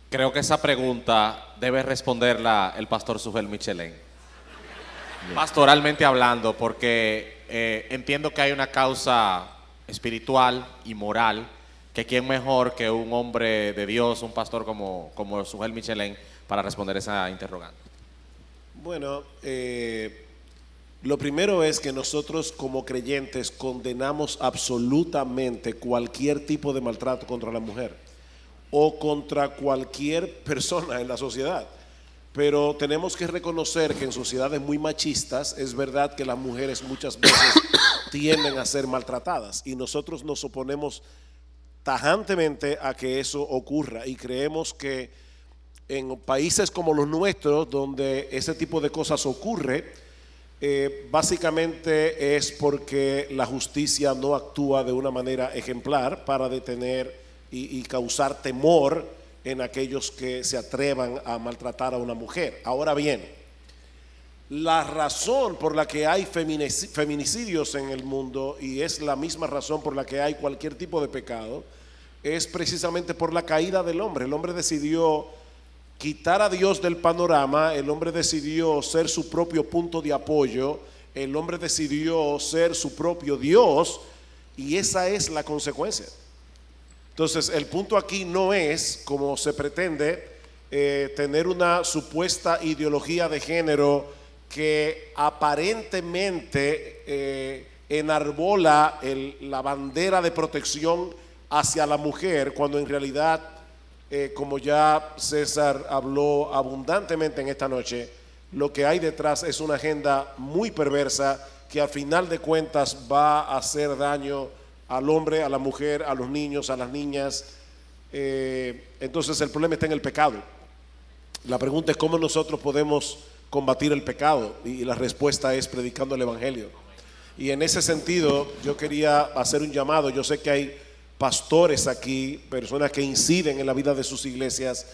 Speaker 3: Creo que esa pregunta debe responderla el pastor Sujel Michelén. Pastoralmente hablando, porque entiendo que hay una causa espiritual y moral, que quién mejor que un hombre de Dios, un pastor como Sujel Michelén, para responder esa interrogante.
Speaker 4: Bueno, lo primero es que nosotros como creyentes condenamos absolutamente cualquier tipo de maltrato contra la mujer o contra cualquier persona en la sociedad. Pero tenemos que reconocer que en sociedades muy machistas es verdad que las mujeres muchas veces tienden a ser maltratadas y nosotros nos oponemos tajantemente a que eso ocurra y creemos que en países como los nuestros, donde ese tipo de cosas ocurre, básicamente es porque la justicia no actúa de una manera ejemplar para detener y causar temor en aquellos que se atrevan a maltratar a una mujer. Ahora bien, la razón por la que hay feminicidios en el mundo, y es la misma razón por la que hay cualquier tipo de pecado, es precisamente por la caída del hombre. El hombre decidió quitar a Dios del panorama, el hombre decidió ser su propio punto de apoyo, el hombre decidió ser su propio Dios, y esa es la consecuencia. Entonces, el punto aquí no es, como se pretende, tener una supuesta ideología de género que aparentemente enarbola la bandera de protección hacia la mujer, cuando en realidad, como ya César habló abundantemente en esta noche, lo que hay detrás es una agenda muy perversa que al final de cuentas va a hacer daño al hombre, a la mujer, a los niños, a las niñas. Entonces el problema está en el pecado. La pregunta es cómo nosotros podemos combatir el pecado, y la respuesta es predicando el Evangelio. Y en ese sentido yo quería hacer un llamado. Yo sé que hay pastores aquí, personas que inciden en la vida de sus iglesias.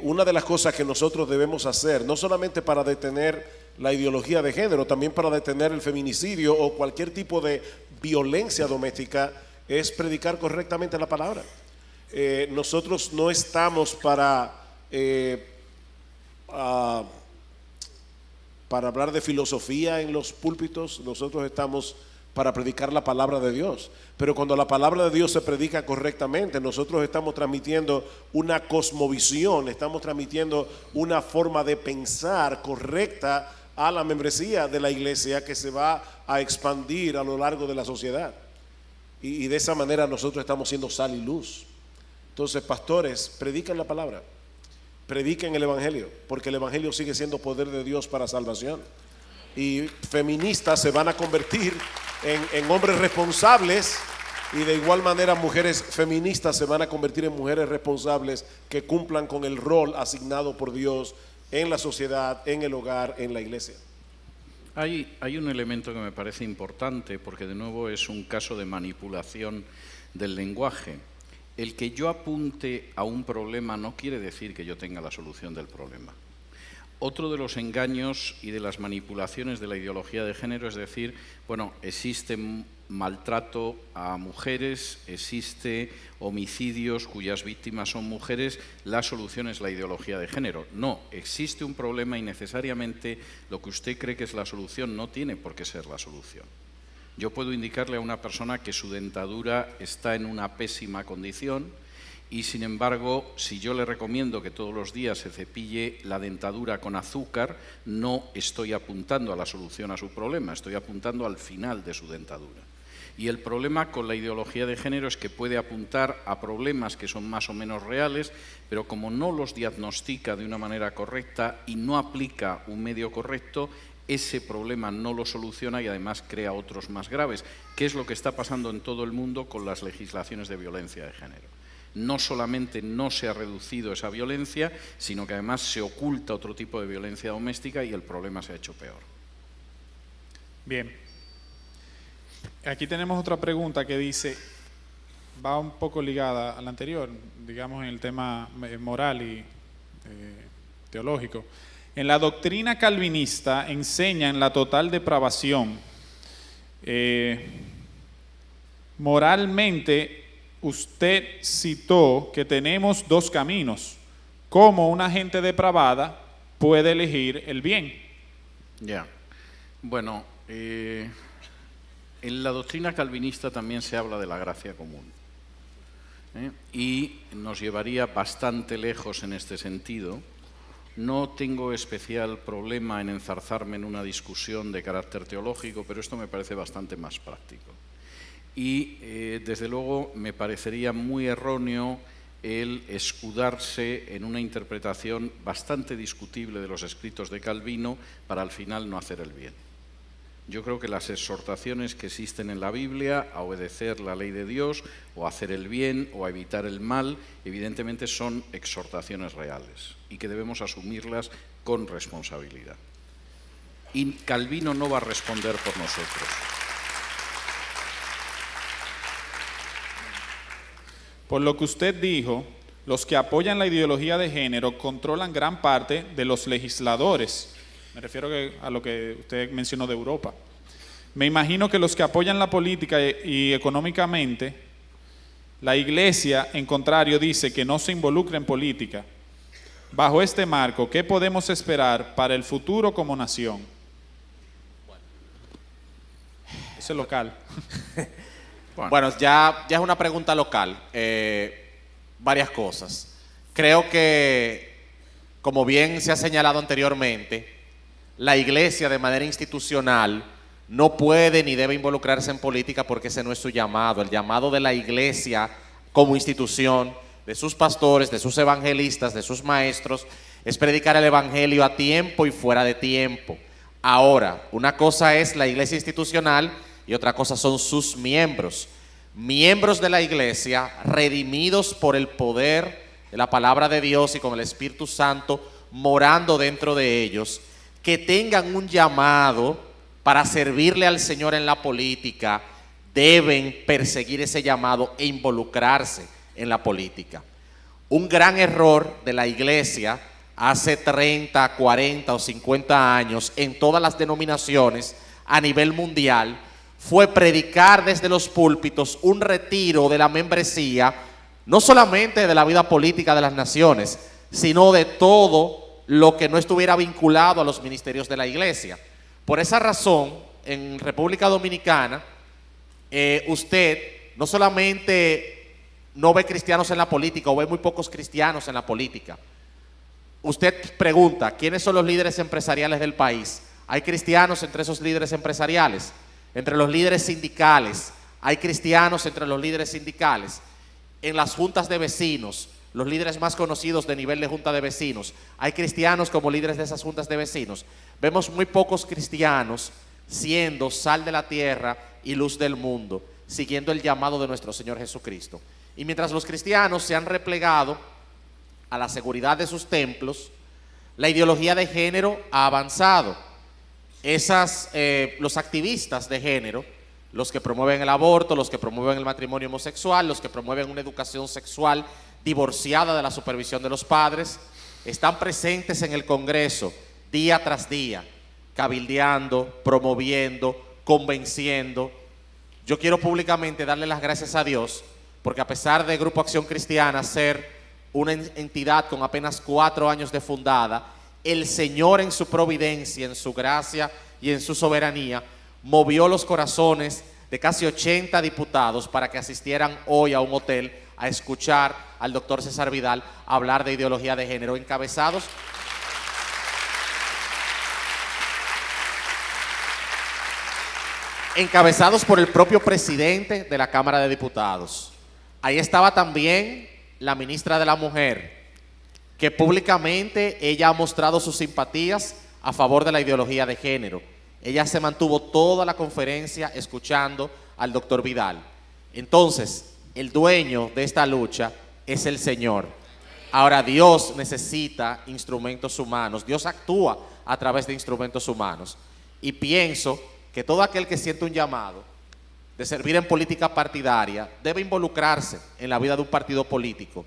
Speaker 4: Una de las cosas que nosotros debemos hacer, no solamente para detener la ideología de género, también para detener el feminicidio o cualquier tipo de violencia doméstica, es predicar correctamente la palabra. Nosotros no estamos para hablar de filosofía en los púlpitos, nosotros estamos para predicar la palabra de Dios. Pero cuando la palabra de Dios se predica correctamente, nosotros estamos transmitiendo una cosmovisión, estamos transmitiendo una forma de pensar correcta a la membresía de la iglesia, que se va a expandir a lo largo de la sociedad. Y de esa manera nosotros estamos siendo sal y luz. Entonces, pastores, prediquen la palabra, prediquen el Evangelio, porque el Evangelio sigue siendo poder de Dios para salvación. Y feministas se van a convertir en hombres responsables, y de igual manera mujeres feministas se van a convertir en mujeres responsables que cumplan con el rol asignado por Dios en la sociedad, en el hogar, en la iglesia.
Speaker 2: Hay un elemento que me parece importante, porque de nuevo es un caso de manipulación del lenguaje. El que yo apunte a un problema no quiere decir que yo tenga la solución del problema. Otro de los engaños y de las manipulaciones de la ideología de género es decir, bueno, existe maltrato a mujeres, existe homicidios cuyas víctimas son mujeres, la solución es la ideología de género. No, existe un problema y necesariamente lo que usted cree que es la solución no tiene por qué ser la solución. Yo puedo indicarle a una persona que su dentadura está en una pésima condición, y sin embargo, si yo le recomiendo que todos los días se cepille la dentadura con azúcar, no estoy apuntando a la solución a su problema, estoy apuntando al final de su dentadura. Y el problema con la ideología de género es que puede apuntar a problemas que son más o menos reales, pero como no los diagnostica de una manera correcta y no aplica un medio correcto, ese problema no lo soluciona y además crea otros más graves, que es lo que está pasando en todo el mundo con las legislaciones de violencia de género. No solamente no se ha reducido esa violencia, sino que además se oculta otro tipo de violencia doméstica y el problema se ha hecho peor.
Speaker 1: Bien. Aquí tenemos otra pregunta que dice, va un poco ligada a la anterior, digamos en el tema moral y teológico. En la doctrina calvinista enseñan la total depravación. Moralmente, usted citó que tenemos dos caminos. ¿Cómo una gente depravada puede elegir el bien?
Speaker 2: Ya. Bueno, en la doctrina calvinista también se habla de la gracia común. Y nos llevaría bastante lejos en este sentido. No tengo especial problema en enzarzarme en una discusión de carácter teológico, pero esto me parece bastante más práctico. Y desde luego me parecería muy erróneo el escudarse en una interpretación bastante discutible de los escritos de Calvino para al final no hacer el bien. Yo creo que las exhortaciones que existen en la Biblia a obedecer la ley de Dios o a hacer el bien o a evitar el mal, evidentemente son exhortaciones reales y que debemos asumirlas con responsabilidad. Y Calvino no va a responder por nosotros.
Speaker 1: Por lo que usted dijo, los que apoyan la ideología de género controlan gran parte de los legisladores. Me refiero a lo que usted mencionó de Europa. Me imagino que los que apoyan la política y económicamente, la Iglesia, en contrario, dice que no se involucra en política. Bajo este marco, ¿qué podemos esperar para el futuro como nación? Eso es local.
Speaker 3: Bueno, ya es una pregunta local. Varias cosas. Creo que, como bien se ha señalado anteriormente, la Iglesia de manera institucional no puede ni debe involucrarse en política porque ese no es su llamado. El llamado de la Iglesia como institución, de sus pastores, de sus evangelistas, de sus maestros, es predicar el Evangelio a tiempo y fuera de tiempo. Ahora, una cosa es la Iglesia institucional y otra cosa son sus miembros. Miembros de la Iglesia, redimidos por el poder de la palabra de Dios y con el Espíritu Santo morando dentro de ellos, que tengan un llamado para servirle al Señor en la política, deben perseguir ese llamado e involucrarse en la política. Un gran error de la Iglesia hace 30, 40 o 50 años en todas las denominaciones a nivel mundial fue predicar desde los púlpitos un retiro de la membresía, no solamente de la vida política de las naciones, sino de todo lo que no estuviera vinculado a los ministerios de la Iglesia. Por esa razón, en República Dominicana, usted no solamente no ve cristianos en la política, o ve muy pocos cristianos en la política. Usted pregunta, ¿quiénes son los líderes empresariales del país? ¿Hay cristianos entre esos líderes empresariales? Entre los líderes sindicales, ¿hay cristianos entre los líderes sindicales? En las juntas de vecinos, los líderes más conocidos de nivel de junta de vecinos, ¿hay cristianos como líderes de esas juntas de vecinos? Vemos muy pocos cristianos siendo sal de la tierra y luz del mundo, siguiendo el llamado de nuestro Señor Jesucristo. Y mientras los cristianos se han replegado a la seguridad de sus templos, la ideología de género ha avanzado. Los activistas de género, los que promueven el aborto, los que promueven el matrimonio homosexual, los que promueven una educación sexual divorciada de la supervisión de los padres, están presentes en el Congreso día tras día, cabildeando, promoviendo, convenciendo. Yo quiero públicamente darle las gracias a Dios, porque a pesar de Grupo Acción Cristiana ser una entidad con apenas 4 años de fundada, el Señor en su providencia, en su gracia y en su soberanía, movió los corazones de casi 80 diputados para que asistieran hoy a un hotel a escuchar al doctor César Vidal hablar de ideología de género, encabezados por el propio presidente de la Cámara de Diputados. Ahí estaba también la ministra de la Mujer, que públicamente ella ha mostrado sus simpatías a favor de la ideología de género. Ella se mantuvo toda la conferencia escuchando al doctor Vidal. Entonces, el dueño de esta lucha es el Señor. Ahora, Dios necesita instrumentos humanos. Dios actúa a través de instrumentos humanos. Y pienso que todo aquel que siente un llamado de servir en política partidaria, debe involucrarse en la vida de un partido político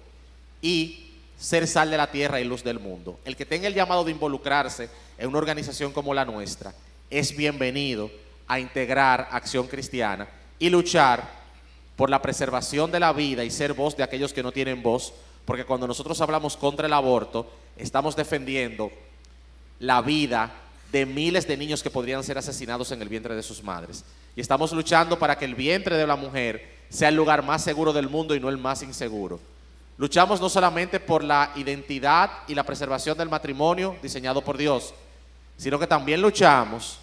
Speaker 3: y ser sal de la tierra y luz del mundo. El que tenga el llamado de involucrarse en una organización como la nuestra es bienvenido a integrar Acción Cristiana y luchar por la preservación de la vida y ser voz de aquellos que no tienen voz, porque cuando nosotros hablamos contra el aborto, estamos defendiendo la vida de miles de niños que podrían ser asesinados en el vientre de sus madres. Y estamos luchando para que el vientre de la mujer sea el lugar más seguro del mundo y no el más inseguro. Luchamos no solamente por la identidad y la preservación del matrimonio diseñado por Dios, sino que también luchamos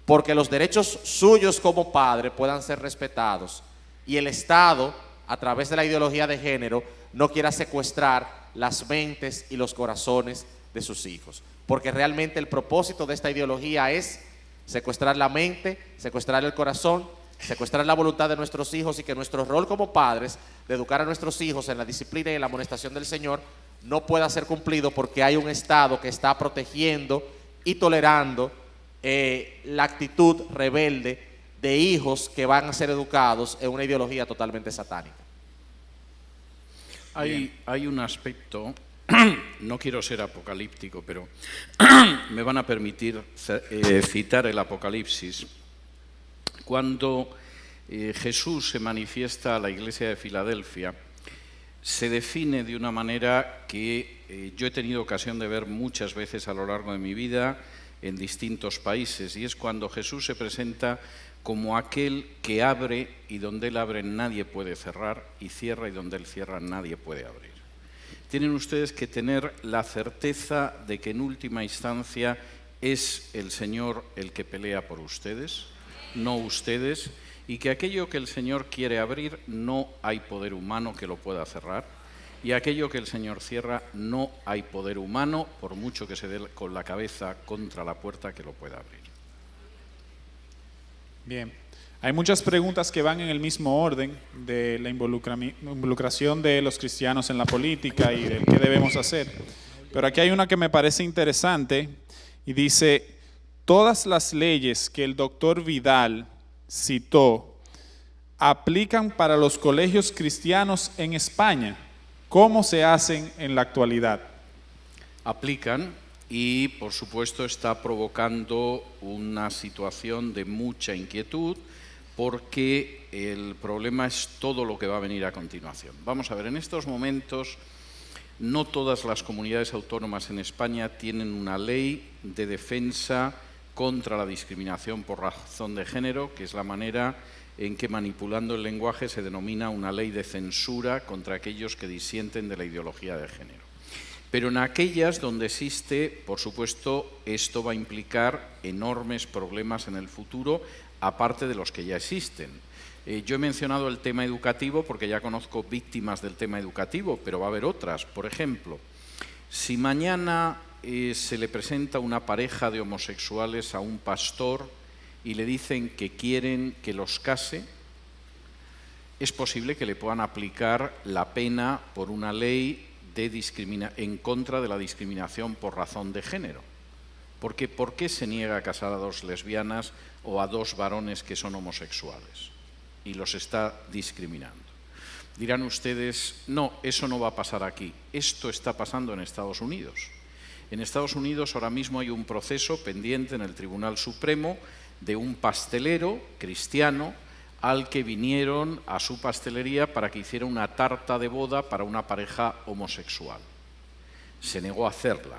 Speaker 3: porque los derechos suyos como padre puedan ser respetados y el Estado, a través de la ideología de género, no quiera secuestrar las mentes y los corazones de sus hijos. Porque realmente el propósito de esta ideología es secuestrar la mente, secuestrar el corazón, secuestrar la voluntad de nuestros hijos y que nuestro rol como padres de educar a nuestros hijos en la disciplina y en la amonestación del Señor no pueda ser cumplido porque hay un Estado que está protegiendo y tolerando la actitud rebelde de hijos que van a ser educados en una ideología totalmente satánica.
Speaker 2: Hay un aspecto, no quiero ser apocalíptico, pero me van a permitir citar el Apocalipsis. Cuando Jesús se manifiesta a la iglesia de Filadelfia, se define de una manera que yo he tenido ocasión de ver muchas veces a lo largo de mi vida en distintos países, y es cuando Jesús se presenta como aquel que abre y donde Él abre nadie puede cerrar, y cierra y donde Él cierra nadie puede abrir. Tienen ustedes que tener la certeza de que en última instancia es el Señor el que pelea por ustedes, no ustedes, y que aquello que el Señor quiere abrir no hay poder humano que lo pueda cerrar, y aquello que el Señor cierra no hay poder humano, por mucho que se dé con la cabeza contra la puerta, que lo pueda abrir.
Speaker 1: Bien, hay muchas preguntas que van en el mismo orden de la involucración de los cristianos en la política y de qué debemos hacer. Pero aquí hay una que me parece interesante y dice, todas las leyes que el doctor Vidal citó aplican para los colegios cristianos en España. ¿Cómo se hacen en la actualidad?
Speaker 2: Aplican y, por supuesto, está provocando una situación de mucha inquietud porque el problema es todo lo que va a venir a continuación. Vamos a ver, en estos momentos no todas las comunidades autónomas en España tienen una ley de defensa contra la discriminación por razón de género, que es la manera en que, manipulando el lenguaje, se denomina una ley de censura contra aquellos que disienten de la ideología de género. Pero en aquellas donde existe, por supuesto, esto va a implicar enormes problemas en el futuro, aparte de los que ya existen. Yo he mencionado el tema educativo porque ya conozco víctimas del tema educativo, pero va a haber otras. Por ejemplo, si mañana se le presenta una pareja de homosexuales a un pastor y le dicen que quieren que los case, es posible que le puedan aplicar la pena por una ley en contra de la discriminación por razón de género. Porque ¿por qué se niega a casar a dos lesbianas o a dos varones que son homosexuales? Y los está discriminando. Dirán ustedes, no, eso no va a pasar aquí. Esto está pasando en Estados Unidos. En Estados Unidos ahora mismo hay un proceso pendiente en el Tribunal Supremo de un pastelero cristiano al que vinieron a su pastelería para que hiciera una tarta de boda para una pareja homosexual. Se negó a hacerla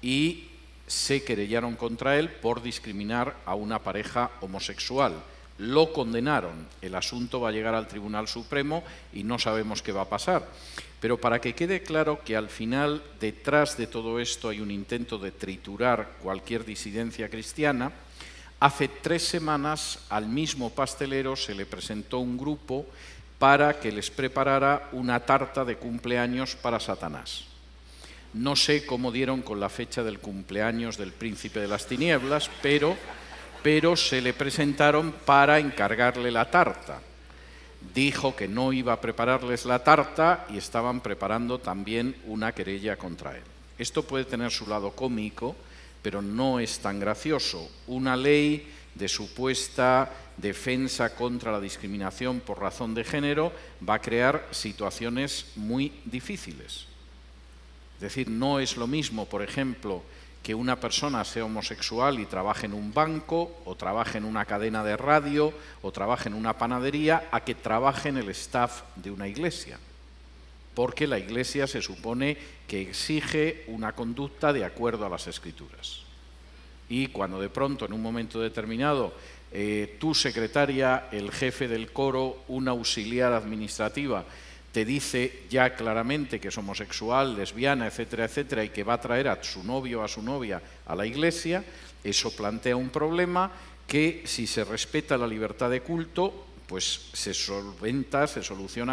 Speaker 2: y se querellaron contra él por discriminar a una pareja homosexual. Lo condenaron, el asunto va a llegar al Tribunal Supremo y no sabemos qué va a pasar. Pero para que quede claro que al final, detrás de todo esto, hay un intento de triturar cualquier disidencia cristiana, hace 3 semanas al mismo pastelero se le presentó un grupo para que les preparara una tarta de cumpleaños para Satanás. No sé cómo dieron con la fecha del cumpleaños del príncipe de las tinieblas, pero se le presentaron para encargarle la tarta. Dijo que no iba a prepararles la tarta y estaban preparando también una querella contra él. Esto puede tener su lado cómico, pero no es tan gracioso. Una ley de supuesta defensa contra la discriminación por razón de género, va a crear situaciones muy difíciles. Es decir, no es lo mismo, por ejemplo, que una persona sea homosexual y trabaje en un banco, o trabaje en una cadena de radio, o trabaje en una panadería, a que trabaje en el staff de una iglesia. Porque la iglesia se supone que exige una conducta de acuerdo a las Escrituras. Y cuando de pronto, en un momento determinado, tu secretaria, el jefe del coro, una auxiliar administrativa, te dice ya claramente que es homosexual, lesbiana, etcétera, etcétera, y que va a traer a su novio o a su novia a la iglesia, eso plantea un problema que, si se respeta la libertad de culto, pues se solventa, se soluciona